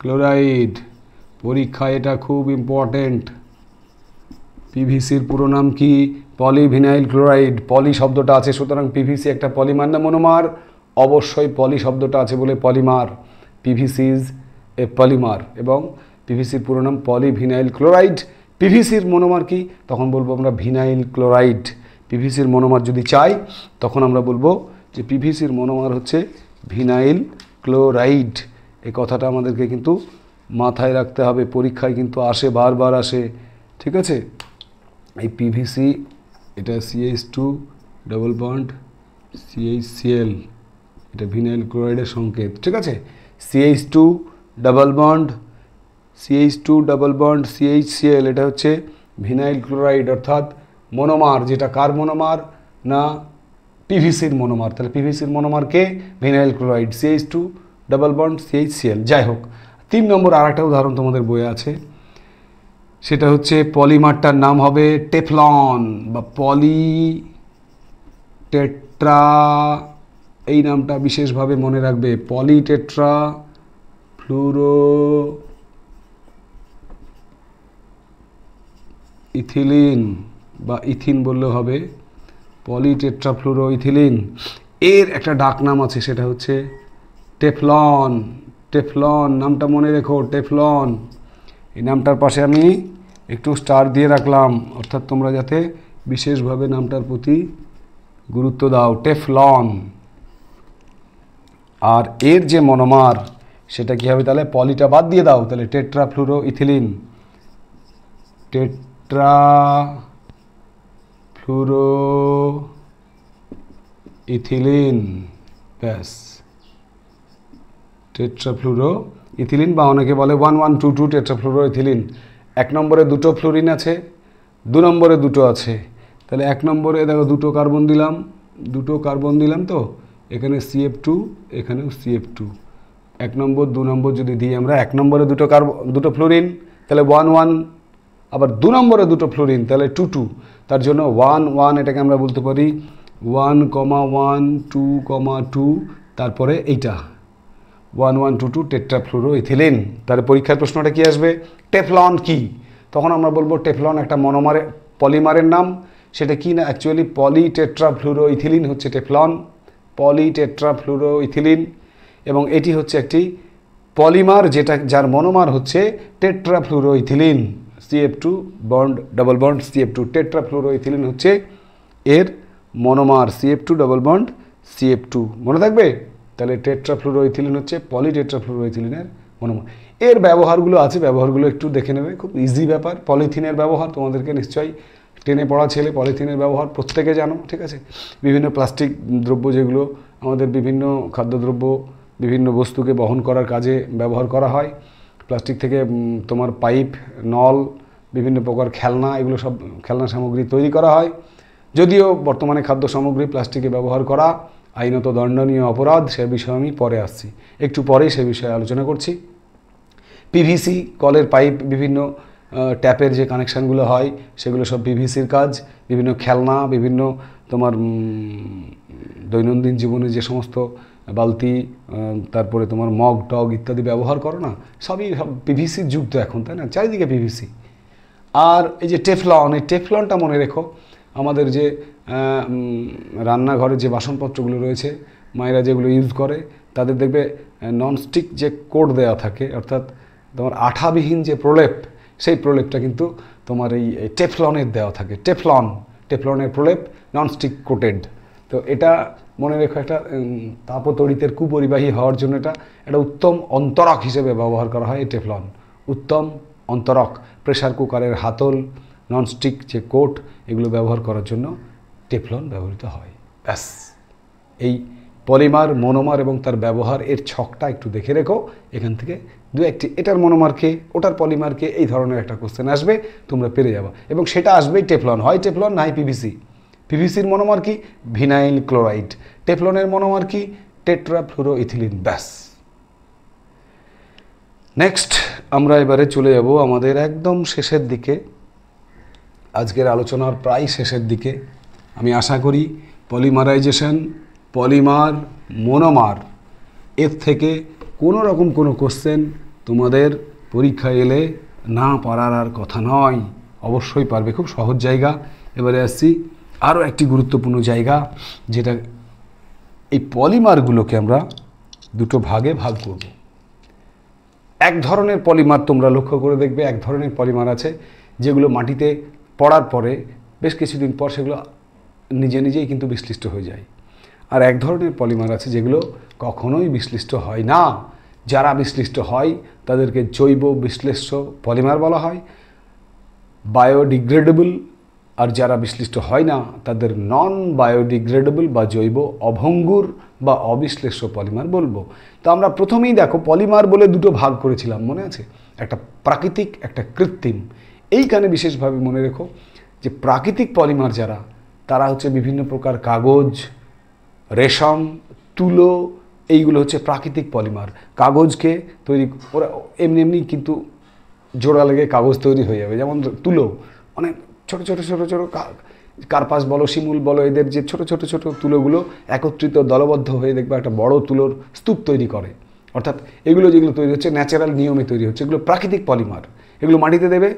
ক্লোরাইড। পরীক্ষায় এটা খুব ইম্পর্টেন্ট। পিভিসির পুরো নাম কি? Polyvinyl chloride. পলি শব্দটা আছে সুতরাং পিভিসি একটা পলিমার না মনোমার? অবশ্যই পলি শব্দটা আছে বলে polymer. PVC is a polymer এবং পিভিসির পুরো নাম পলিভিনাইল ক্লোরাইড। পিভিসির মনোমার কি? তখন বলবো আমরা ভিনাইল ক্লোরাইড। পিভিসির মনোমার যদি চাই তখন আমরা বলবো যে পিভিসির মনোমার হচ্ছে ভিনাইল ক্লোরাইড। এই কথাটা আমাদেরকে কিন্তু মাথায় রাখতে হবে, পরীক্ষায় কিন্তু আসে, বারবার আসে, ঠিক আছে? এই পিভিসি এটা CH2 ডাবল বন্ড CHCl, এটা ভিনাইল ক্লোরাইডের সংকেত, ঠিক আছে? CH2 ডাবল বন্ড CHCl এটা হচ্ছে ভিনাইল ক্লোরাইড অর্থাৎ মনোমার। যেটা কার মনোমার? না পিভিসির মনোমার। তাহলে পিভিসির মনোমার কে? Vinyl chloride, CH2 double bond CHCl। যাই হোক, 3 নম্বর আর একটা উদাহরণ তোমাদের বইয়ে আছে, সেটা হচ্ছে পলিমারটার নাম হবে টেফলন বা পলিটেট্রা। এই নামটা বিশেষভাবে মনে রাখবে, পলিটেট্রা ফ্লুরো ইথিলিন বা ইথিন বললেও হবে, পলিটেট্রা ফ্লুরো ইথিলিন। এর একটা ডাক নাম আছে, সেটা হচ্ছে টেফলন। টেফলন নামটা মনে রেখো, টেফলন। এই নামটার পাশে আমি একটু স্টার দিয়ে রাখলাম, অর্থাৎ তোমরা যাতে বিশেষভাবে নামটার প্রতি গুরুত্ব দাও, টেফলন। আর এর যে মনোমার সেটা কী হবে? তাহলে পলিটা বাদ দিয়ে দাও, তাহলে tetra fluoro ethylene, tetra fluoro ethylene, ব্যাস, টেট্রাফ্লুরো ইথিলিন, বা অনেকে বলে 1122 টেট্রাফ্লুরো ইথিলিন। 1 নম্বরে 2টো ফ্লুরিন আছে, 2 নম্বরে 2টো আছে। তাহলে 1 নম্বরে দেখো 2টো কার্বন দিলাম, তো এখানে CF2, এখানেও CF2। 1 নম্বর 2 নম্বর যদি দিই আমরা, 1 নম্বরে 2টো ফ্লুরিন তাহলে 11, আবার 2 নম্বরে 2টো ফ্লুরিন তাহলে 22। তার জন্য 11 এটাকে আমরা বলতে পারি 1,1 2,2, তারপরে এইটা 1122 টেট্রাফ্লুরো ইথিলিন। তাহলে পরীক্ষার প্রশ্নটা কি আসবে? টেফলন কি? তখন আমরা বলবো টেফলন একটা পলিমারের নাম। সেটা কি না? অ্যাকচুয়ালি পলিটেট্রাফ্লুরো ইথিলিন হচ্ছে টেফলন, পলিটেট্রাফ্লুরো ইথিলিন। এবং এটি হচ্ছে একটি পলিমার যার মনোমার হচ্ছে tetrafluoro ethylene. CF2 bond double bond CF2 tetrafluoroethylene হচ্ছে এর monomer CF2 double bond CF2 মনে থাকবে। তাহলে টেট্রাফ্লুরোইথিলিন হচ্ছে পলিটেট্রাফ্লুরোইথিলিনের মনোমার। এর ব্যবহারগুলো আছে, ব্যবহারগুলো একটু দেখে নেবে, খুব ইজি ব্যাপার। পলিথিনের ব্যবহার তোমাদেরকে নিশ্চয়ই টেনে পড়া ছেলে পলিথিনের ব্যবহার প্রত্যেকে জানো, ঠিক আছে। বিভিন্ন প্লাস্টিক দ্রব্য যেগুলো আমাদের বিভিন্ন খাদ্যদ্রব্য বিভিন্ন বস্তুকে বহন করার কাজে ব্যবহার করা হয়, প্লাস্টিক থেকে তোমার পাইপ, নল, বিভিন্ন প্রকার খেলনা, এগুলো সব খেলনা সামগ্রী তৈরি করা হয়। যদিও বর্তমানে খাদ্য সামগ্রী প্লাস্টিকে ব্যবহার করা আইনত দণ্ডনীয় অপরাধ, সে বিষয়ে আমি পরে আসছি, একটু পরেই সে বিষয়ে আলোচনা করছি। পিভিসি কলের পাইপ, বিভিন্ন ট্যাপের যে কানেকশানগুলো হয় সেগুলো সব পিভিসির কাজ। বিভিন্ন খেলনা, বিভিন্ন তোমার দৈনন্দিন জীবনে যে সমস্ত বালতি, তারপরে তোমার মগ টগ ইত্যাদি ব্যবহার করো না, সব পিভিসির যুগ তো এখন, তাই না, চারিদিকে পিভিসি। আর এই যে টেফলন, এই টেফলনটা মনে রেখো, আমাদের যে রান্নাঘরে যে বাসনপত্রগুলো রয়েছে মায়েরা যেগুলো ইউজ করে তাদের দেখবে ননস্টিক যে কোট দেওয়া থাকে, অর্থাৎ তোমার আঠাবিহীন যে প্রলেপ, সেই প্রলেপটা কিন্তু তোমার এই টেফলনের দেওয়া থাকে। টেফলনের প্রলেপ ননস্টিক কোটেড। তো এটা মনে রেখো, একটা তাপতড়িতের কুপরিবাহী হওয়ার জন্য এটা একটা উত্তম অন্তরক হিসেবে ব্যবহার করা হয় এই টেফলন। উত্তম অন্তরক, প্রেশার কুকারের হাতল, ননস্টিক যে কোট, এগুলো ব্যবহার করার জন্য টেফলন ব্যবহৃত হয়। ব্যাস, এই পলিমার, মনোমার এবং তার ব্যবহার এর ছকটা একটু দেখে রেখো। এখান থেকে দু একটি এটার মনোমারকে ওটার পলিমারকে এই ধরনের একটা কোশ্চেন আসবে, তোমরা পেরে যাবা। এবং সেটা আসবেই টেফলন, হয় টেফলন নাই পিভিসি। পিভিসির মনোমার কি? Vinyl chloride. টেফলনের মনোমার কি? টেট্রাফ্লুরোইথিলিন। ব্যাস। নেক্সট আমরা এবারে চলে যাব আমাদের একদম শেষের দিকে, আজকের আলোচনার প্রায় শেষের দিকে। আমি আশা করি পলিমারাইজেশন, পলিমার, মনোমার, এর থেকে কোনো রকম কোনো কোশ্চেন তোমাদের পরীক্ষায় এলে না পারার আর কথা নয়, অবশ্যই পারবে, খুব সহজ জায়গা। এবারে আসছি আরও একটি গুরুত্বপূর্ণ জায়গা, যেটা এই পলিমারগুলোকে আমরা দুটো ভাগে ভাগ করব। এক ধরনের পলিমার তোমরা লক্ষ্য করে দেখবে, এক ধরনের পলিমার আছে যেগুলো মাটিতে পড়ার পরে বেশ কিছুদিন পর সেগুলো নিজে নিজেই কিন্তু বিশ্লিষ্ট হয়ে যায়। আর এক ধরনের পলিমার আছে যেগুলো কখনোই বিশ্লিষ্ট হয় না। যারা বিশ্লিষ্ট হয় তাদেরকে জৈব বিশ্লেষ্য পলিমার বলা হয়, বায়োডিগ্রেডেবল। আর যারা বিশ্লিষ্ট হয় না তাদের নন বায়োডিগ্রেডেবল বা জৈব অভঙ্গুর বা অবিশ্লেষ্য পলিমার বলবো। তো আমরা প্রথমেই দেখো পলিমার বলে দুটো ভাগ করেছিলাম, মনে আছে? একটা প্রাকৃতিক, একটা কৃত্রিম। এইখানে বিশেষভাবে মনে রেখো যে প্রাকৃতিক পলিমার যারা, তারা হচ্ছে বিভিন্ন প্রকার কাগজ, রেশম, তুলো, এইগুলো হচ্ছে প্রাকৃতিক পলিমার। কাগজকে তৈরি ওরা এমনি এমনি কিন্তু জোড়া লেগে কাগজ তৈরি হয়ে যাবে। যেমন তুলো, অনেক ছোটো ছোটো ছোটো ছোটো কার্পাস বলো, শিমুল বলো, এদের যে ছোটো ছোটো ছোটো তুলোগুলো একত্রিত দলবদ্ধ হয়ে দেখবে একটা বড় তুলোর স্তূপ তৈরি করে। অর্থাৎ এগুলো যেগুলো তৈরি হচ্ছে ন্যাচারাল নিয়মে তৈরি হচ্ছে, এগুলো প্রাকৃতিক পলিমার। এগুলো মাটিতে দেবে,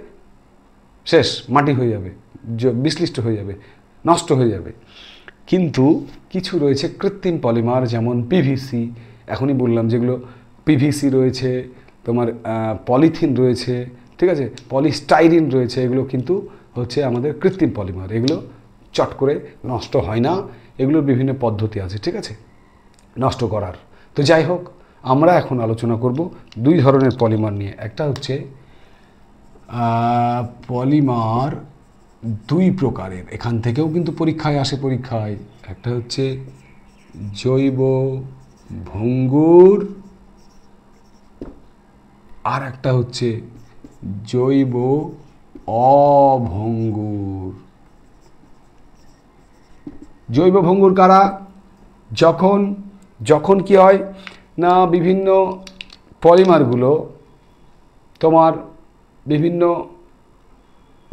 শেষ, মাটি হয়ে যাবে, বিশ্লিষ্ট হয়ে যাবে, নষ্ট হয়ে যাবে। কিন্তু কিছু রয়েছে কৃত্রিম পলিমার, যেমন পিভিসি, এখনই বললাম, যেগুলো পিভিসি রয়েছে, তোমার পলিথিন রয়েছে, ঠিক আছে, পলিস্টাইরিন রয়েছে, এগুলো কিন্তু হচ্ছে আমাদের কৃত্রিম পলিমার। এগুলো চট করে নষ্ট হয় না, এগুলোর বিভিন্ন পদ্ধতি আছে, ঠিক আছে, নষ্ট করার। তো যাই হোক, আমরা এখন আলোচনা করব দুই ধরনের পলিমার নিয়ে। একটা হচ্ছে পলিমার দুই প্রকারের, এখান থেকেও কিন্তু পরীক্ষায় আসে, পরীক্ষায়। একটা হচ্ছে জৈব ভঙ্গুর, আর একটা হচ্ছে জৈব অভঙ্গুর। জৈব ভঙ্গুর কারা? যখন কি হয় না, বিভিন্ন পলিমারগুলো তোমার বিভিন্ন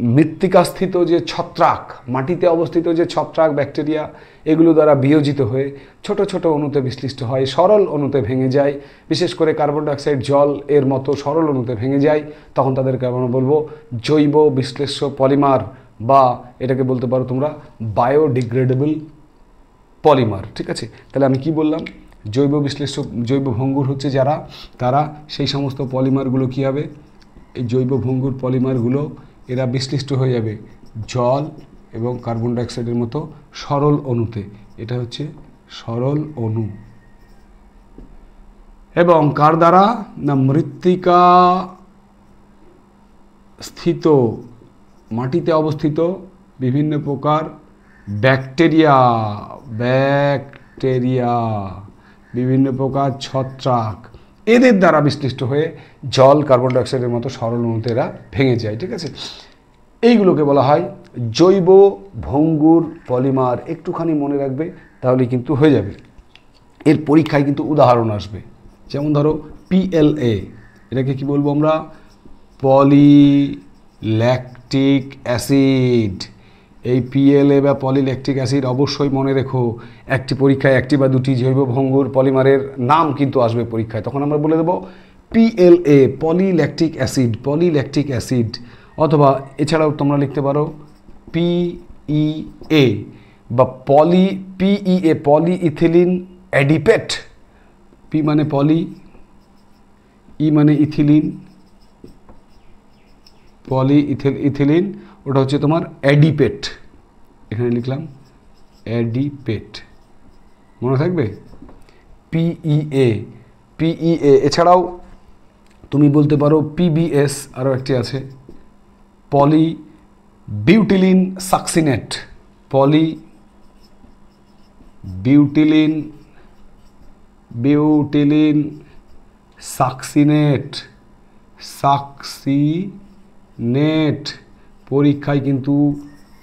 মৃত্তিকাস্থিত যে ছত্রাক, মাটিতে অবস্থিত যে ছত্রাক, ব্যাকটেরিয়া, এগুলো দ্বারা বিয়োজিত হয়ে ছোট ছোট অণুতে বিশ্লিষ্ট হয়, সরল অণুতে ভেঙে যায়। বিশেষ করে কার্বন ডাইঅক্সাইড, জল এর মতো সরল অণুতে ভেঙে যায়, তখন তাদেরকে আমরা বলবো জৈব বিশ্লেষ্য পলিমার, বা এটাকে বলতে পারো তোমরা বায়োডিগ্রেডেবল পলিমার, ঠিক আছে। তাহলে আমি কি বললাম? জৈব বিশ্লেষ্য, জৈব ভঙ্গুর হচ্ছে যারা, তারা সেই সমস্ত পলিমারগুলো কী হবে, এই জৈব ভঙ্গুর পলিমারগুলো এরা বিশ্লিষ্ট হয়ে যাবে জল এবং কার্বন ডাইঅক্সাইডের মতো সরল অণুতে। এটা হচ্ছে সরল অণু। এবং কার দ্বারা? না মৃত্তিকা স্থিত মাটিতে অবস্থিত বিভিন্ন প্রকার ব্যাকটেরিয়া বিভিন্ন প্রকার ছত্রাক এদের দ্বারা বিশ্লিষ্ট হয়ে জল কার্বন ডাইঅক্সাইডের মতো সরল অণুতে এরা ভেঙে যায়। ঠিক আছে, এইগুলোকে বলা হয় জৈব ভঙ্গুর পলিমার। একটুখানি মনে রাখবে তাহলে কিন্তু হয়ে যাবে। এর পরীক্ষায় কিন্তু উদাহরণ আসবে, যেমন ধরো PLA, এটাকে কি বলবো আমরা? Polylactic acid. এই PLA বা পলিল্যাকটিক অ্যাসিড অবশ্যই মনে রেখো, একটি পরীক্ষায় একটি বা দুটি জৈব ভঙ্গুর পলিমারের নাম কিন্তু আসবে পরীক্ষায়, তখন আমরা বলে দেবো PLA পলিল্যাকটিক অ্যাসিড। অথবা এছাড়াও তোমরা লিখতে পারো PEA বা PEA পলিইথিলিন অ্যাডিপেট। P মানে পলি, E মানে ইথিলিন, ইথিলিন ওটা হচ্ছে তোমার অ্যাডিপেট। এখানে লিখলাম অ্যাডিপেট, মনে থাকবে PEA। এছাড়াও তুমি বলতে পারো PBS, আরও একটি আছে পলি বিউটিলিন সাকসিনেট। বিউটিলিন সাকসিনেট। পরীক্ষায় কিন্তু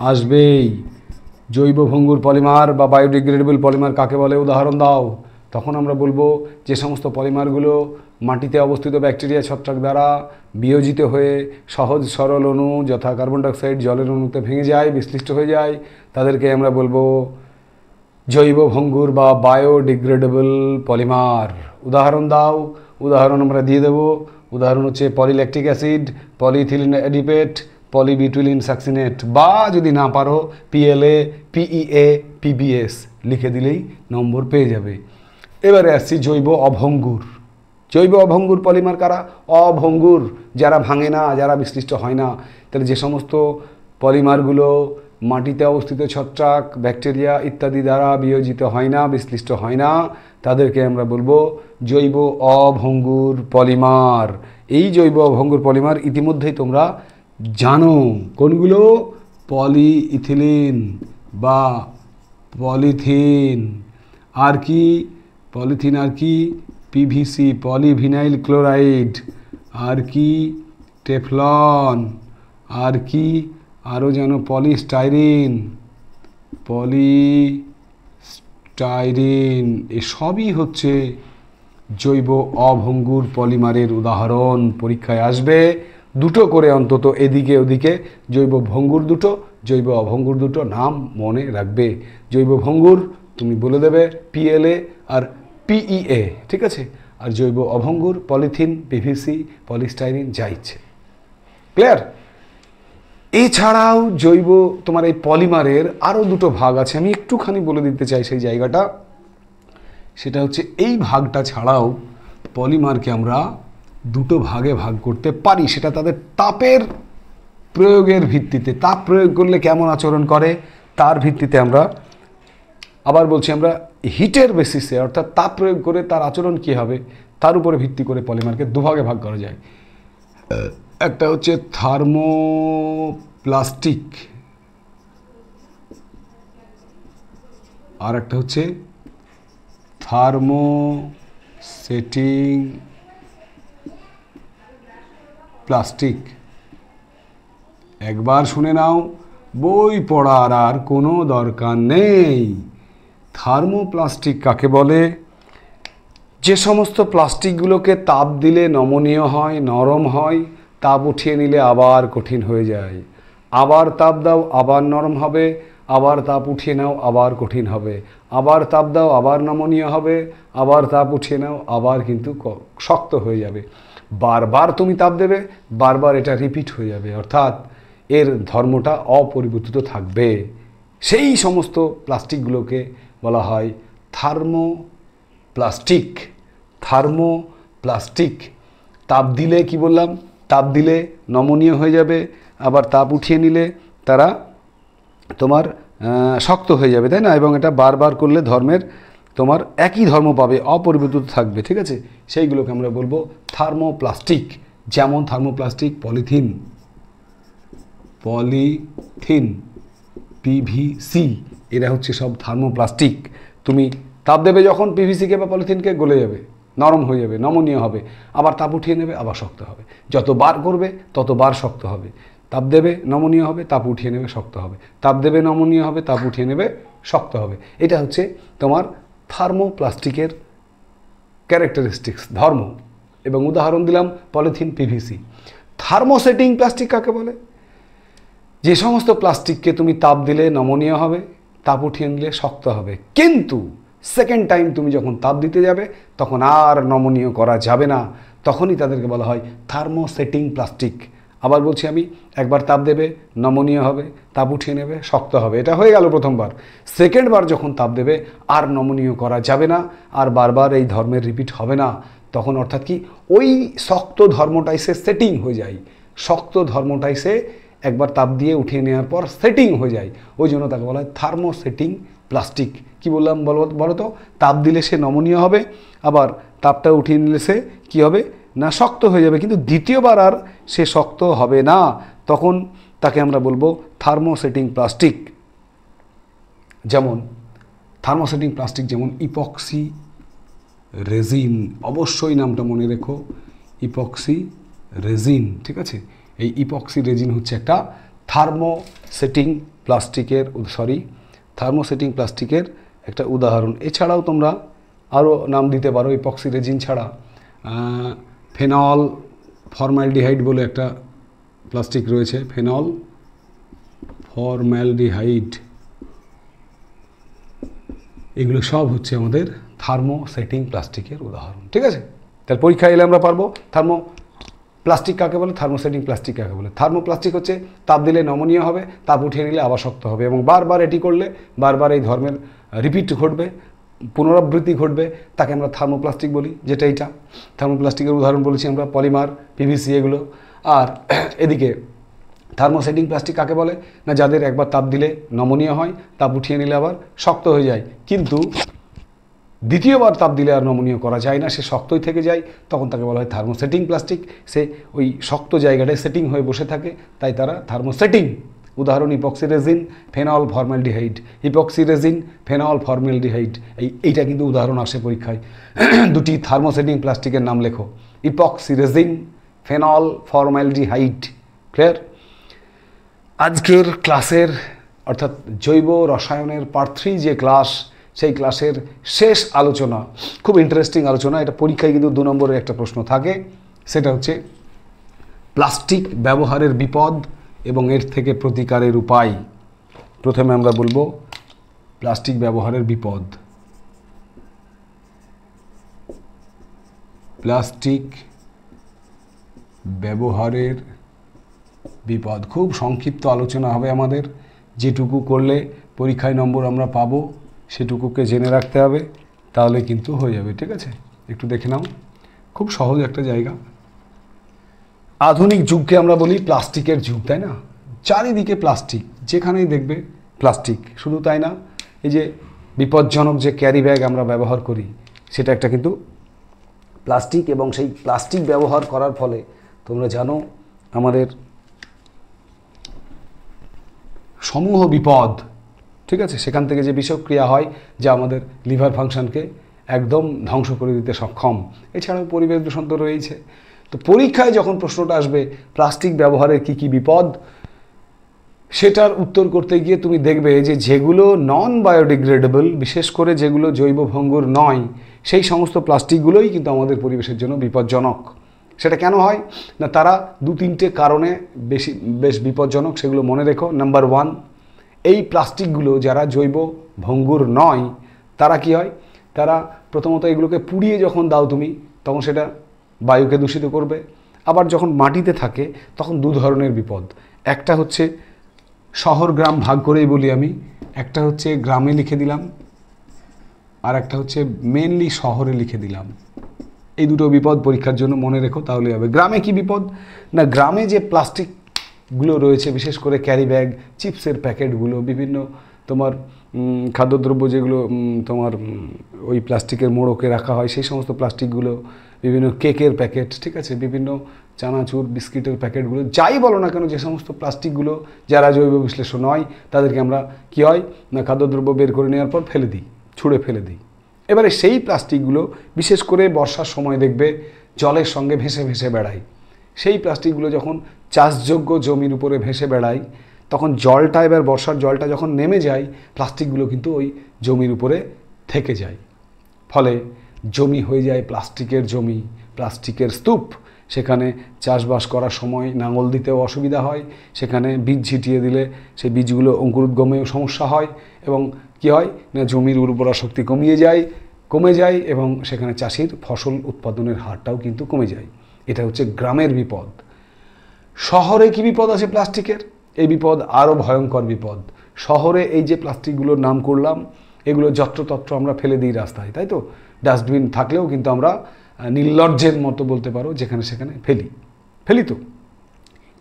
আসবেই। জৈব ভঙ্গুর পলিমার বা বায়োডিগ্রেডেবল পলিমার কাকে বলে? উদাহরণ দাও। তখন আমরা বলবো যে সমস্ত পলিমারগুলো মাটিতে অবস্থিত ব্যাকটেরিয়া ছত্রাক দ্বারা বিয়োজিত হয়ে সহজ সরল অণু যথা কার্বন ডাইঅক্সাইড জলের অণুতে ভেঙে যায়, বিশ্লিষ্ট হয়ে যায়, তাদেরকে আমরা বলবো জৈব ভঙ্গুর বা বায়োডিগ্রেডেবল পলিমার। উদাহরণ দাও। উদাহরণ আমরা দিয়ে দেবো। উদাহরণ হচ্ছে polylactic acid, polyethylene adipate, polybutylene succinate, বা যদি না পারো PLA, PEA, PBS লিখে দিলেই নম্বর পেয়ে যাবে। এবারে আসছি জৈব অভঙ্গুর পলিমার কারা? অভঙ্গুর, যারা ভাঙে না, যারা বিশ্লিষ্ট হয় না। তাহলে যে সমস্ত পলিমারগুলো মাটিতে অবস্থিত ছত্রাক ব্যাকটেরিয়া ইত্যাদি দ্বারা বিয়োজিত হয় না, বিশ্লিষ্ট হয় না, তাদেরকে আমরা বলবো জৈব অভঙ্গুর পলিমার। এই জৈব অভঙ্গুর পলিমার ইতিমধ্যেই তোমরা জানো কোনগুলো? পলিইথিলিন বা পলিথিন, আর কি PVC পলিভিনাইল ক্লোরাইড, আর কি টেফলন, আর কি আরও যেন পলিস্টাইরিন, এসবই হচ্ছে জৈব অভঙ্গুর পলিমারের উদাহরণ। পরীক্ষায় আসবে দুটো করে অন্তত, এদিকে ওদিকে জৈব ভঙ্গুর দুটো, জৈব অভঙ্গুর দুটো, নাম মনে রাখবে। জৈব ভঙ্গুর তুমি বলে দেবে PLA আর PEA, ঠিক আছে? আর জৈব অভঙ্গুর পলিথিন, PVC, পলিস্টাইরিন, যা ইচ্ছে। ক্লিয়ার? এছাড়াও জৈব তোমার এই পলিমারের আরও দুটো ভাগ আছে, আমি একটুখানি বলে দিতে চাই সেই জায়গাটা। সেটা হচ্ছে এই ভাগটা ছাড়াও পলিমারকে আমরা দুটো ভাগে ভাগ করতে পারি, সেটা তাদের তাপের প্রয়োগের ভিত্তিতে। তাপ প্রয়োগ করলে কেমন আচরণ করে তার ভিত্তিতে আমরা, আবার বলছি, আমরা হিটের বেসিসে অর্থাৎ তাপ প্রয়োগ করে তার আচরণ কী হবে তার উপরে ভিত্তি করে পলিমারকে দুভাগে ভাগ করা যায়। একটা হচ্ছে থার্মোপ্লাস্টিক, আর একটা হচ্ছে থার্মোসেটিং প্লাস্টিক। একবার শুনে নাও, বই পড়ার আর কোনো দরকার নেই। থার্মোপ্লাস্টিক কাকে বলে? যে সমস্ত প্লাস্টিকগুলোকে তাপ দিলে নমনীয় হয়, নরম হয়, তাপ উঠিয়ে নিলে আবার কঠিন হয়ে যায়। আবার তাপ দাও, আবার নরম হবে, আবার তাপ উঠিয়ে নাও, আবার কঠিন হবে, আবার তাপ দাও, আবার নমনীয় হবে, আবার তাপ উঠিয়ে নাও, আবার কিন্তু শক্ত হয়ে যাবে। বারবার তুমি তাপ দেবে, বারবার এটা রিপিট হয়ে যাবে, অর্থাৎ এর ধর্মটা অপরিবর্তিত থাকবে। সেই সমস্ত প্লাস্টিকগুলোকে বলা হয় থার্মোপ্লাস্টিক। তাপ দিলে কি বললাম? তাপ দিলে নমনীয় হয়ে যাবে, আবার তাপ উঠিয়ে নিলে তারা তোমার শক্ত হয়ে যাবে, তাই না? এবং এটা বারবার করলে ধর্মের তোমার একই ধর্ম পাবে, অপরিবর্তিত থাকবে, ঠিক আছে? সেইগুলোকে আমরা বলবো থার্মোপ্লাস্টিক। যেমন থার্মোপ্লাস্টিক, পলিথিন, পিভিসি, এরা হচ্ছে সব থার্মোপ্লাস্টিক। তুমি তাপ দেবে যখন পিভিসিকে বা পলিথিনকে, গলে যাবে, নরম হয়ে যাবে, নমনীয় হবে, আবার তাপ উঠিয়ে নেবে, আবার শক্ত হবে। যতবার করবে ততবার শক্ত হবে। তাপ দেবে, নমনীয় হবে, তাপ উঠিয়ে নেবে, শক্ত হবে। তাপ দেবে, নমনীয় হবে, তাপ উঠিয়ে নেবে, শক্ত হবে। এটা হচ্ছে তোমার থার্মোপ্লাস্টিকের ক্যারেক্টারিস্টিক্স, ধর্ম। এবং উদাহরণ দিলাম পলিথিন, পিভিসি। থার্মোসেটিং প্লাস্টিক কাকে বলে? যে সমস্ত প্লাস্টিককে তুমি তাপ দিলে নমনীয় হবে, তাপ উঠিয়ে নিলে শক্ত হবে, কিন্তু সেকেন্ড টাইম তুমি যখন তাপ দিতে যাবে তখন আর নমনীয় করা যাবে না, তখনই তাদেরকে বলা হয় থার্মোসেটিং প্লাস্টিক। আবার বলছি আমি, একবার তাপ দেবে, নমনীয় হবে, তাপ উঠিয়ে নেবে, শক্ত হবে, এটা হয়ে গেল প্রথমবার। সেকেন্ডবার যখন তাপ দেবে আর নমনীয় করা যাবে না, আর বারবার এই ধর্মের রিপিট হবে না, তখন অর্থাৎ কি, ওই শক্ত ধর্মটাই সে সেটিং হয়ে যায়। শক্ত ধর্মটাই সে একবার তাপ দিয়ে উঠিয়ে নেওয়ার পর সেটিং হয়ে যায়, ওই জন্য তাকে বলা হয় থার্মোসেটিং প্লাস্টিক। কি বললাম বলো তো? তাপ দিলে সে নমনীয় হবে, আবার তাপটা উঠিয়ে নিলে সে কী হবে না, শক্ত হয়ে যাবে, কিন্তু দ্বিতীয়বার আর সে শক্ত হবে না, তখন তাকে আমরা বলবো থার্মোসেটিং প্লাস্টিক। যেমন থার্মোসেটিং প্লাস্টিক, যেমন ইপক্সি রেজিন, অবশ্যই নামটা মনে রেখো, ইপক্সি রেজিন, ঠিক আছে? এই ইপক্সি রেজিন হচ্ছে একটা থার্মোসেটিং প্লাস্টিকের একটা উদাহরণ। এছাড়াও তোমরা আরও নাম দিতে পারো ইপক্সি রেজিন ছাড়া। ফেনল ফর্মালডিহাইড বলে একটা প্লাস্টিক রয়েছে, ফেনল ফর্মালডিহাইড, এগুলো সব হচ্ছে আমাদের থার্মোসেটিং প্লাস্টিকের উদাহরণ, ঠিক আছে? তার পরীক্ষা এলে আমরা পারবো প্লাস্টিক কাকে বলে, থার্মোসেটিং প্লাস্টিক কাকে বলে। থার্মোপ্লাস্টিক হচ্ছে তাপ দিলে নমনীয় হবে, তাপ উঠিয়ে নিলে আবার শক্ত হবে, এবং বারবার এটি করলে বারবার এই ধর্মের রিপিট ঘটবে, পুনরাবৃত্তি ঘটবে, তাকে আমরা থার্মোপ্লাস্টিক বলি। যেটা এইটা থার্মোপ্লাস্টিকের উদাহরণ বলেছি আমরা, পলিমার, পিভিসি, এগুলো। আর এদিকে থার্মোসেটিং প্লাস্টিক কাকে বলে না, যাদের একবার তাপ দিলে নমনীয় হয়, তাপ উঠিয়ে নিলে আবার শক্ত হয়ে যায়, কিন্তু দ্বিতীয়বার তাপ দিলে আর নমনীয় করা যায় না, সে শক্তই থেকে যায়, তখন তাকে বলা হয় থার্মোসেটিং প্লাস্টিক। সে ওই শক্ত জায়গাটায় সেটিং হয়ে বসে থাকে, তাই তারা থার্মোসেটিং। উদাহরণ epoxy resin, phenol formaldehyde, epoxy resin, phenol formaldehyde, এইটা কিন্তু উদাহরণ আসে পরীক্ষায়। দুটি থার্মোসেটিং প্লাস্টিকের নাম লেখো, epoxy resin, phenol formaldehyde. Clear? আজকের ক্লাসের অর্থাৎ জৈব রসায়নের পার্ট 3 যে ক্লাস, সেই ক্লাসের শেষ আলোচনা, খুব ইন্টারেস্টিং আলোচনা। এটা পরীক্ষায় কিন্তু 2 নম্বরের একটা প্রশ্ন থাকে, সেটা হচ্ছে প্লাস্টিক ব্যবহারের বিপদ এবং এর থেকে প্রতিকারের উপায়। প্রথমে আমরা বলবো প্লাস্টিক ব্যবহারের বিপদ। প্লাস্টিক ব্যবহারের বিপদ, খুব সংক্ষিপ্ত আলোচনা হবে আমাদের। যেটুকু করলে পরীক্ষায় নম্বর আমরা পাবো সেটুকুকে জেনে রাখতে হবে, তাহলে কিন্তু হয়ে যাবে, ঠিক আছে? একটু দেখে নাও, খুব সহজ একটা জায়গা। আধুনিক যুগকে আমরা বলি প্লাস্টিকের যুগ, তাই না? চারিদিকে প্লাস্টিক, যেখানেই দেখবে প্লাস্টিক। শুধু তাই না, এই যে বিপজ্জনক যে ক্যারি ব্যাগ আমরা ব্যবহার করি, সেটা একটা কিন্তু প্লাস্টিক। এবং সেই প্লাস্টিক ব্যবহার করার ফলে তোমরা জানো আমাদের সমূহ বিপদ, ঠিক আছে? সেখান থেকে যে বিষক্রিয়া হয়, যা আমাদের লিভার ফাংশনকে একদম ধ্বংস করে দিতে সক্ষম। এছাড়াও পরিবেশ দূষণ তো রয়েছে। তো পরীক্ষায় যখন প্রশ্নটা আসবে প্লাস্টিক ব্যবহারের কি কি বিপদ, সেটার উত্তর করতে গিয়ে তুমি দেখবে যে যেগুলো নন বায়োডিগ্রেডেবল, বিশেষ করে যেগুলো জৈব ভঙ্গুর নয়, সেই সমস্ত প্লাস্টিকগুলোই কিন্তু আমাদের পরিবেশের জন্য বিপজ্জনক। সেটা কেন হয় না, তারা 2-3টে কারণে বেশ বিপজ্জনক, সেগুলো মনে রেখো। নাম্বার 1, এই প্লাস্টিকগুলো যারা জৈব ভঙ্গুর নয়, তারা কি হয়, তারা প্রথমত এগুলোকে পুড়িয়ে যখন দাও তুমি, তখন সেটা বায়ুকে দূষিত করবে। আবার যখন মাটিতে থাকে তখন 2 ধরনের বিপদ। একটা হচ্ছে শহর গ্রাম ভাগ করেই বলি আমি, একটা হচ্ছে গ্রামে লিখে দিলাম, আর একটা হচ্ছে মেনলি শহরে লিখে দিলাম। এই দুটো বিপদ পরীক্ষার জন্য মনে রেখো, তাহলে হবে। গ্রামে কি বিপদ না, গ্রামে যে প্লাস্টিকগুলো রয়েছে, বিশেষ করে ক্যারি ব্যাগ, চিপসের প্যাকেটগুলো, বিভিন্ন তোমার খাদ্যদ্রব্য যেগুলো তোমার ওই প্লাস্টিকের মোড়কে রাখা হয়, সেই সমস্ত প্লাস্টিকগুলো, বিভিন্ন কেকের প্যাকেট, ঠিক আছে, বিভিন্ন চানাচুর বিস্কিটের প্যাকেটগুলো, যাই বলো না কেন, যে সমস্ত প্লাস্টিকগুলো যারা জৈব বিশ্লেষণ হয় তাদেরকে আমরা কী হয় না খাদ্যদ্রব্য বের করে নেওয়ার পর ফেলে দিই, ছুঁড়ে ফেলে দিই। এবারে সেই প্লাস্টিকগুলো বিশেষ করে বর্ষার সময় দেখবে জলের সঙ্গে ভেসে ভেসে বেড়ায়। সেই প্লাস্টিকগুলো যখন চাষযোগ্য জমির উপরে ভেসে বেড়ায়, তখন জলটা, এবার বর্ষার জলটা যখন নেমে যায়, প্লাস্টিকগুলো কিন্তু ওই জমির উপরে থেকে যায়। ফলে জমি হয়ে যায় প্লাস্টিকের জমি, প্লাস্টিকের স্তূপ। সেখানে চাষবাস করার সময় নাঙল দিতেও অসুবিধা হয়, সেখানে বীজ ছিটিয়ে দিলে সেই বীজগুলো অঙ্কুরোদ্গমেও সমস্যা হয়, এবং কি হয় না জমির উর্বরা শক্তি কমে যায় এবং সেখানে চাষির ফসল উৎপাদনের হারটাও কিন্তু কমে যায়। এটা হচ্ছে গ্রামের বিপদ। শহরে কি বিপদ আছে প্লাস্টিকের? এই বিপদ আরও ভয়ঙ্কর বিপদ। শহরে এই যে প্লাস্টিকগুলোর নাম করলাম, এগুলো যত্রতত্র আমরা ফেলে দিই রাস্তায়, তাই তো? ডাস্টবিন থাকলেও কিন্তু আমরা নির্লজ্জের মতো বলতে পারো যেখানে সেখানে ফেলি তো।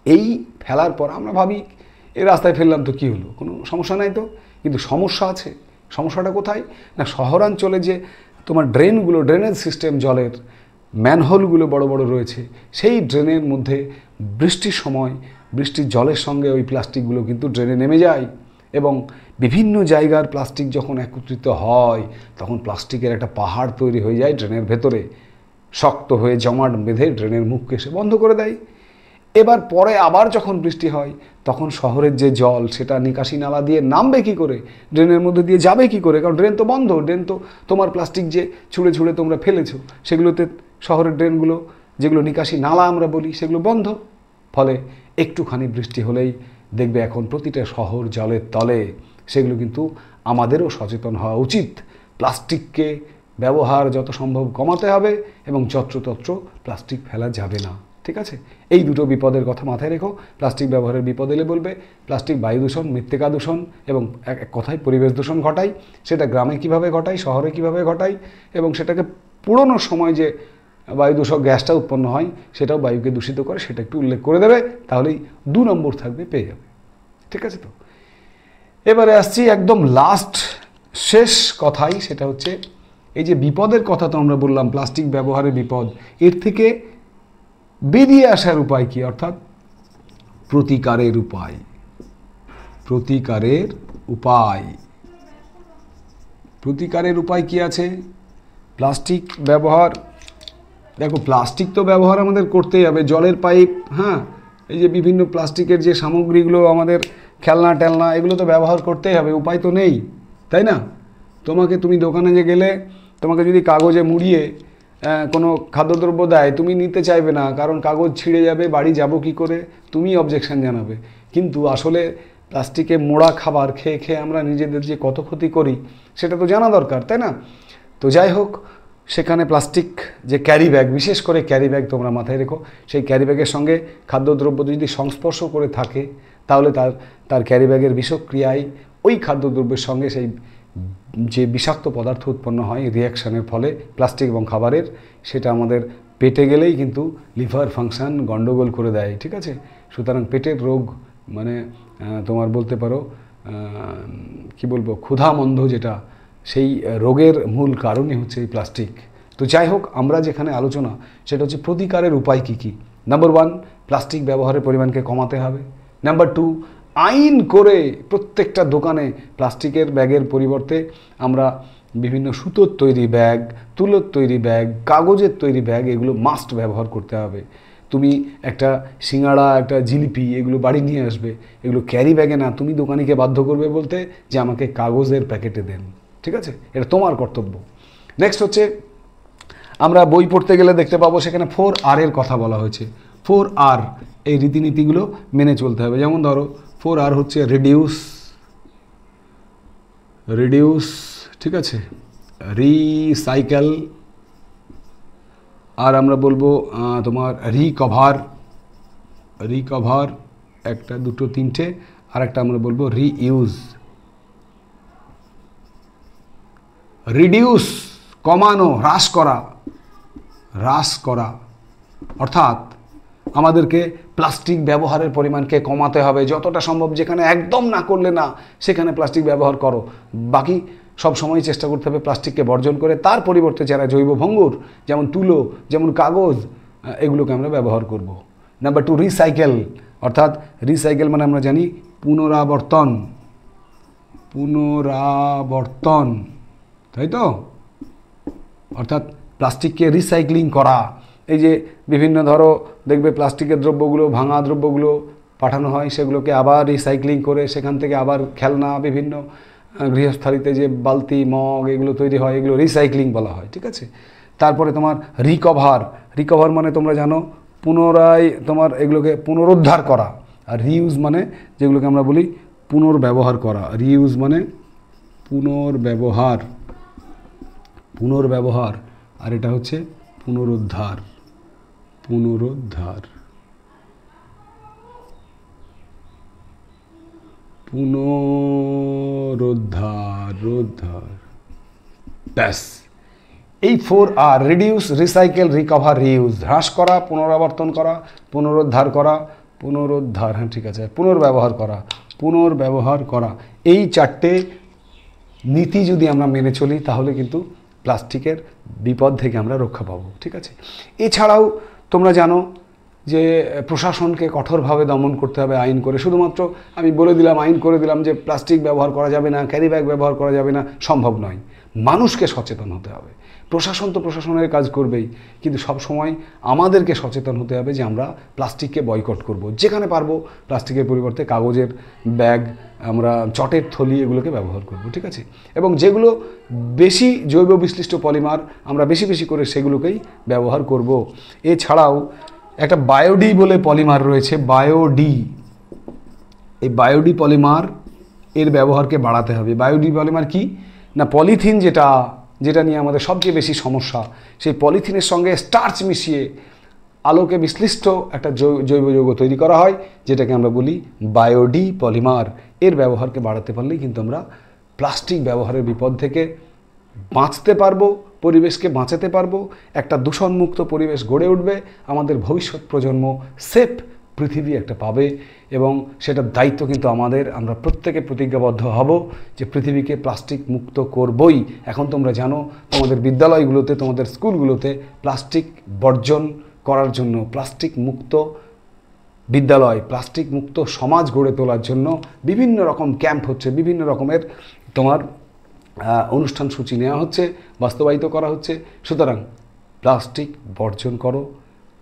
এই ফেলার পর আমরা ভাবি এই রাস্তায় ফেললাম তো কী হলো, কোনো সমস্যা নাই তো। কিন্তু সমস্যা আছে। সমস্যাটা কোথায় না, শহরাঞ্চলে যে তোমার ড্রেনগুলো, ড্রেনেজ সিস্টেম, জলের ম্যানহোলগুলো বড় বড় রয়েছে, সেই ড্রেনের মধ্যে বৃষ্টির সময় বৃষ্টির জলের সঙ্গে ওই প্লাস্টিকগুলো কিন্তু ড্রেনে নেমে যায়, এবং বিভিন্ন জায়গার প্লাস্টিক যখন একত্রিত হয় তখন প্লাস্টিকের একটা পাহাড় তৈরি হয়ে যায় ড্রেনের ভেতরে, শক্ত হয়ে জমাট বেঁধে ড্রেনের মুখকে সে বন্ধ করে দেয়। এবার পরে আবার যখন বৃষ্টি হয় তখন শহরের যে জল, সেটা নিকাশি নালা দিয়ে নামবে কী করে, ড্রেনের মধ্যে দিয়ে যাবে কী করে? কারণ ড্রেন তো বন্ধ, ড্রেন তো তোমার প্লাস্টিক যে ছুঁড়ে ছুঁড়ে তোমরা ফেলেছো সেগুলোতে, শহরের ড্রেনগুলো যেগুলো নিকাশি নালা আমরা বলি, সেগুলো বন্ধ। ফলে একটুখানি বৃষ্টি হলেই দেখবে এখন প্রতিটা শহর জলের তলে। সেগুলো কিন্তু আমাদেরও সচেতন হওয়া উচিত। প্লাস্টিককে ব্যবহার যত সম্ভব কমাতে হবে এবং যত্রতত্র প্লাস্টিক ফেলা যাবে না, ঠিক আছে? এই দুটো বিপদের কথা মাথায় রেখো। প্লাস্টিক ব্যবহারের বিপদ এলে বলবে প্লাস্টিক বায়ু দূষণ, মৃত্তিকা দূষণ এবং এক কথায় পরিবেশ দূষণ ঘটায়। সেটা গ্রামে কিভাবে ঘটায়, শহরে কিভাবে ঘটায়, এবং সেটাকে পুরোনোর সময় যে বায়ু দূষক গ্যাসটা উৎপন্ন হয় সেটাও বায়ুকে দূষিত করে, সেটা একটু উল্লেখ করে দেবে, তাহলেই 2 নম্বর থাকবে, পেয়ে যাবে, ঠিক আছে তো? এবারে আসছি একদম লাস্ট শেষ কথাই, সেটা হচ্ছে এই যে বিপদের কথা তো আমরা বললাম, প্লাস্টিক ব্যবহারের বিপদ, এর থেকে বেরিয়ে আসার উপায় কি, অর্থাৎ প্রতিকারের উপায়। প্রতিকারের উপায় কি আছে? প্লাস্টিক ব্যবহার, দেখো প্লাস্টিক তো ব্যবহার আমাদের করতেই হবে। জলের পাইপ, হ্যাঁ, এই যে বিভিন্ন প্লাস্টিকের যে সামগ্রীগুলো আমাদের খেলনা টেলনা, এগুলো তো ব্যবহার করতেই হবে, উপায় তো নেই, তাই না? তুমি দোকানে যে গেলে তোমাকে যদি কাগজে মুড়িয়ে কোনো খাদ্যদ্রব্য দেয়, তুমি নিতে চাইবে না, কারণ কাগজ ছিঁড়ে যাবে, বাড়ি যাবো কী করে, তুমি অবজেকশন জানাবে। কিন্তু আসলে প্লাস্টিকে মোড়া খাবার খেয়ে খেয়ে আমরা নিজেদের যে কত ক্ষতি করি সেটা তো জানা দরকার, তাই না? তো যাই হোক, সেখানে প্লাস্টিক যে ক্যারি ব্যাগ, বিশেষ করে ক্যারি ব্যাগ তোমরা মাথায় রেখো, সেই ক্যারি ব্যাগের সঙ্গে খাদ্যদ্রব্য যদি সংস্পর্শ করে থাকে তাহলে তার ক্যারি ব্যাগের বিষক্রিয়ায় ওই খাদ্যদ্রব্যের সঙ্গে সেই যে বিষাক্ত পদার্থ উৎপন্ন হয় রিয়াকশানের ফলে প্লাস্টিক এবং খাবারের, সেটা আমাদের পেটে গেলেই কিন্তু লিভার ফাংশন গন্ডগোল করে দেয়, ঠিক আছে? সুতরাং পেটের রোগ, মানে তোমার বলতে পারো কি বলবো, ক্ষুধামন্ধ, যেটা সেই রোগের মূল কারণই হচ্ছে এই প্লাস্টিক। তো যাই হোক, আমরা যেখানে আলোচনা সেটা হচ্ছে প্রতিকারের উপায় কী কী। নাম্বার 1, প্লাস্টিক ব্যবহারের পরিমাণকে কমাতে হবে। নাম্বার 2, আইন করে প্রত্যেকটা দোকানে প্লাস্টিকের ব্যাগের পরিবর্তে আমরা বিভিন্ন সুতোর তৈরি ব্যাগ, তুলোর তৈরি ব্যাগ, কাগজের তৈরি ব্যাগ, এগুলো মাস্ট ব্যবহার করতে হবে। তুমি একটা সিঙ্গাড়া, একটা জিলিপি, এগুলো বাড়ি নিয়ে আসবে, এগুলো ক্যারি ব্যাগে না, তুমি দোকানিকে বাধ্য করবে বলতে যে আমাকে কাগজের প্যাকেটে দেন, ঠিক আছে? এটা তোমার কর্তব্য। নেক্সট হচ্ছে, আমরা বই পড়তে গেলে দেখতে পাবো সেখানে 4R এর কথা বলা হয়েছে। 4R, এই রীতিনীতিগুলো মেনে চলতে হবে। যেমন ধরো 4R হচ্ছে রিডিউস, ঠিক আছে, রিসাইকেল, আর আমরা বলবো তোমার রিকভার, 1, 2, 3, আর একটা আমরা বলবো রিইউজ। রিডিউস কমানো, হ্রাস করা, হ্রাস করা, অর্থাৎ আমাদেরকে প্লাস্টিক ব্যবহারের পরিমাণকে কমাতে হবে যতটা সম্ভব। যেখানে একদম না করলে না, সেখানে প্লাস্টিক ব্যবহার করো। বাকি সব সময় চেষ্টা করতে হবে প্লাস্টিককে বর্জন করে তার পরিবর্তে যারা জৈব ভঙ্গুর, যেমন তুলো, যেমন কাগজ, এগুলোকে আমরা ব্যবহার করব। Number 2, recycle. অর্থাৎ রিসাইকেল মানে আমরা জানি পুনরাবর্তন, পুনরাবর্তন, তাই তো? অর্থাৎ প্লাস্টিককে রিসাইক্লিং করা। এই যে বিভিন্ন ধরো দেখবে প্লাস্টিকের দ্রব্যগুলো, ভাঙা দ্রব্যগুলো পাঠানো হয়, সেগুলোকে আবার রিসাইক্লিং করে সেখান থেকে আবার খেলনা, বিভিন্ন গৃহস্থালিতে যে বালতি, মগ, এগুলো তৈরি হয়, এগুলো রিসাইক্লিং বলা হয়, ঠিক আছে? তারপরে তোমার রিকভার। রিকভার মানে তোমরা জানো পুনরায় তোমার এগুলোকে পুনরুদ্ধার করা। আর রিউজ মানে যেগুলোকে আমরা বলি পুনর্ব্যবহার করা। রিউজ মানে পুনর্ব্যবহার, পুনর্ব্যবহার, আর এটা হচ্ছে পুনরুদ্ধার, পুনরুদ্ধার, পুনরুদ্ধার, রুদ্ধার, ব্যাস। এই 4R, reduce, recycle, recover, reuse. হ্রাস করা, পুনরাবর্তন করা, পুনরুদ্ধার করা, পুনরুদ্ধার, হ্যাঁ ঠিক আছে, পুনর্ব্যবহার করা, পুনর্ব্যবহার করা। এই 4টে নীতি যদি আমরা মেনে চলি তাহলে কিন্তু প্লাস্টিকের বিপদ থেকে আমরা রক্ষা পাবো, ঠিক আছে? এছাড়াও তোমরা জানো যে প্রশাসনকে কঠোরভাবে দমন করতে হবে আইন করে। শুধুমাত্র আমি বলে দিলাম, আইন করে দিলাম যে প্লাস্টিক ব্যবহার করা যাবে না, ক্যারি ব্যাগ ব্যবহার করা যাবে না, সম্ভব নয়। মানুষকে সচেতন হতে হবে। প্রশাসন তো প্রশাসনের কাজ করবেই, কিন্তু সব সময় আমাদেরকে সচেতন হতে হবে যে আমরা প্লাস্টিককে বয়কট করব। যেখানে পারবো প্লাস্টিকের পরিবর্তে কাগজের ব্যাগ, আমরা চটের থলি, এগুলোকে ব্যবহার করব, ঠিক আছে? এবং যেগুলো বেশি জৈব বিশ্লিষ্ট পলিমার, আমরা বেশি বেশি করে সেগুলোকেই ব্যবহার করব। এছাড়াও একটা বায়োডি বলে পলিমার রয়েছে, বায়োডি। এই বায়োডি পলিমার এর ব্যবহারকে বাড়াতে হবে। বায়োডি পলিমার কি না, পলিথিন যেটা নিয়ে আমাদের সবচেয়ে বেশি সমস্যা, সেই পলিথিনের সঙ্গে স্টার্চ মিশিয়ে আলোকে বিশ্লিষ্ট একটা জৈব যৌগ তৈরি করা হয়, যেটাকে আমরা বলি বায়োডি পলিমার। এর ব্যবহারকে বাড়াতে পারলেই কিন্তু আমরা প্লাস্টিক ব্যবহারের বিপদ থেকে বাঁচতে পারবো, পরিবেশকে বাঁচাতে পারবো, একটা দূষণমুক্ত পরিবেশ গড়ে উঠবে, আমাদের ভবিষ্যৎ প্রজন্ম সেফ পৃথিবী একটা পাবে। এবং সেটার দায়িত্ব কিন্তু আমাদের। আমরা প্রত্যেকে প্রতিজ্ঞাবদ্ধ হব যে পৃথিবীকে প্লাস্টিক মুক্ত করবই। এখন তোমরা জানো তোমাদের বিদ্যালয়গুলোতে, তোমাদের স্কুলগুলোতে প্লাস্টিক বর্জন করার জন্য, প্লাস্টিক মুক্ত বিদ্যালয়, প্লাস্টিক মুক্ত সমাজ গড়ে তোলার জন্য বিভিন্ন রকম ক্যাম্প হচ্ছে, বিভিন্ন রকমের তোমার অনুষ্ঠান সূচি নেওয়া হচ্ছে, বাস্তবায়িত করা হচ্ছে। সুতরাং প্লাস্টিক বর্জন করো,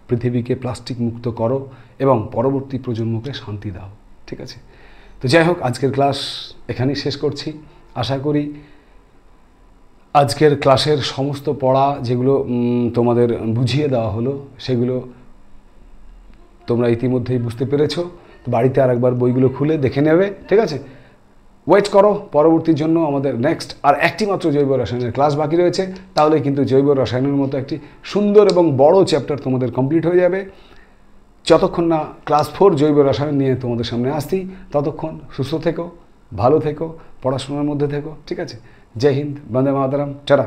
পৃথিবীকে প্লাস্টিক মুক্ত করো এবং পরবর্তী প্রজন্মকে শান্তি দাও, ঠিক আছে? তো যাই হোক, আজকের ক্লাস এখানেই শেষ করছি। আশা করি আজকের ক্লাসের সমস্ত পড়া যেগুলো তোমাদের বুঝিয়ে দেওয়া হলো, সেগুলো তোমরা ইতিমধ্যেই বুঝতে পেরেছো। তো বাড়িতে আরেকবার বইগুলো খুলে দেখে নেবে, ঠিক আছে? ওয়েট করো পরবর্তীর জন্য। আমাদের নেক্সট আর একটি মাত্র জৈব রসায়নের ক্লাস বাকি রয়েছে, তাহলে কিন্তু জৈব রসায়নের মতো একটি সুন্দর এবং বড় চ্যাপ্টার তোমাদের কমপ্লিট হয়ে যাবে। যতক্ষণ না ক্লাস 4 জৈব রসায়ন নিয়ে তোমাদের সামনে আসছি, ততক্ষণ সুস্থ থেকো, ভালো থেকো, পড়াশোনার মধ্যে থেকো, ঠিক আছে? জয় হিন্দ, বন্দে মাতরম, টাটা।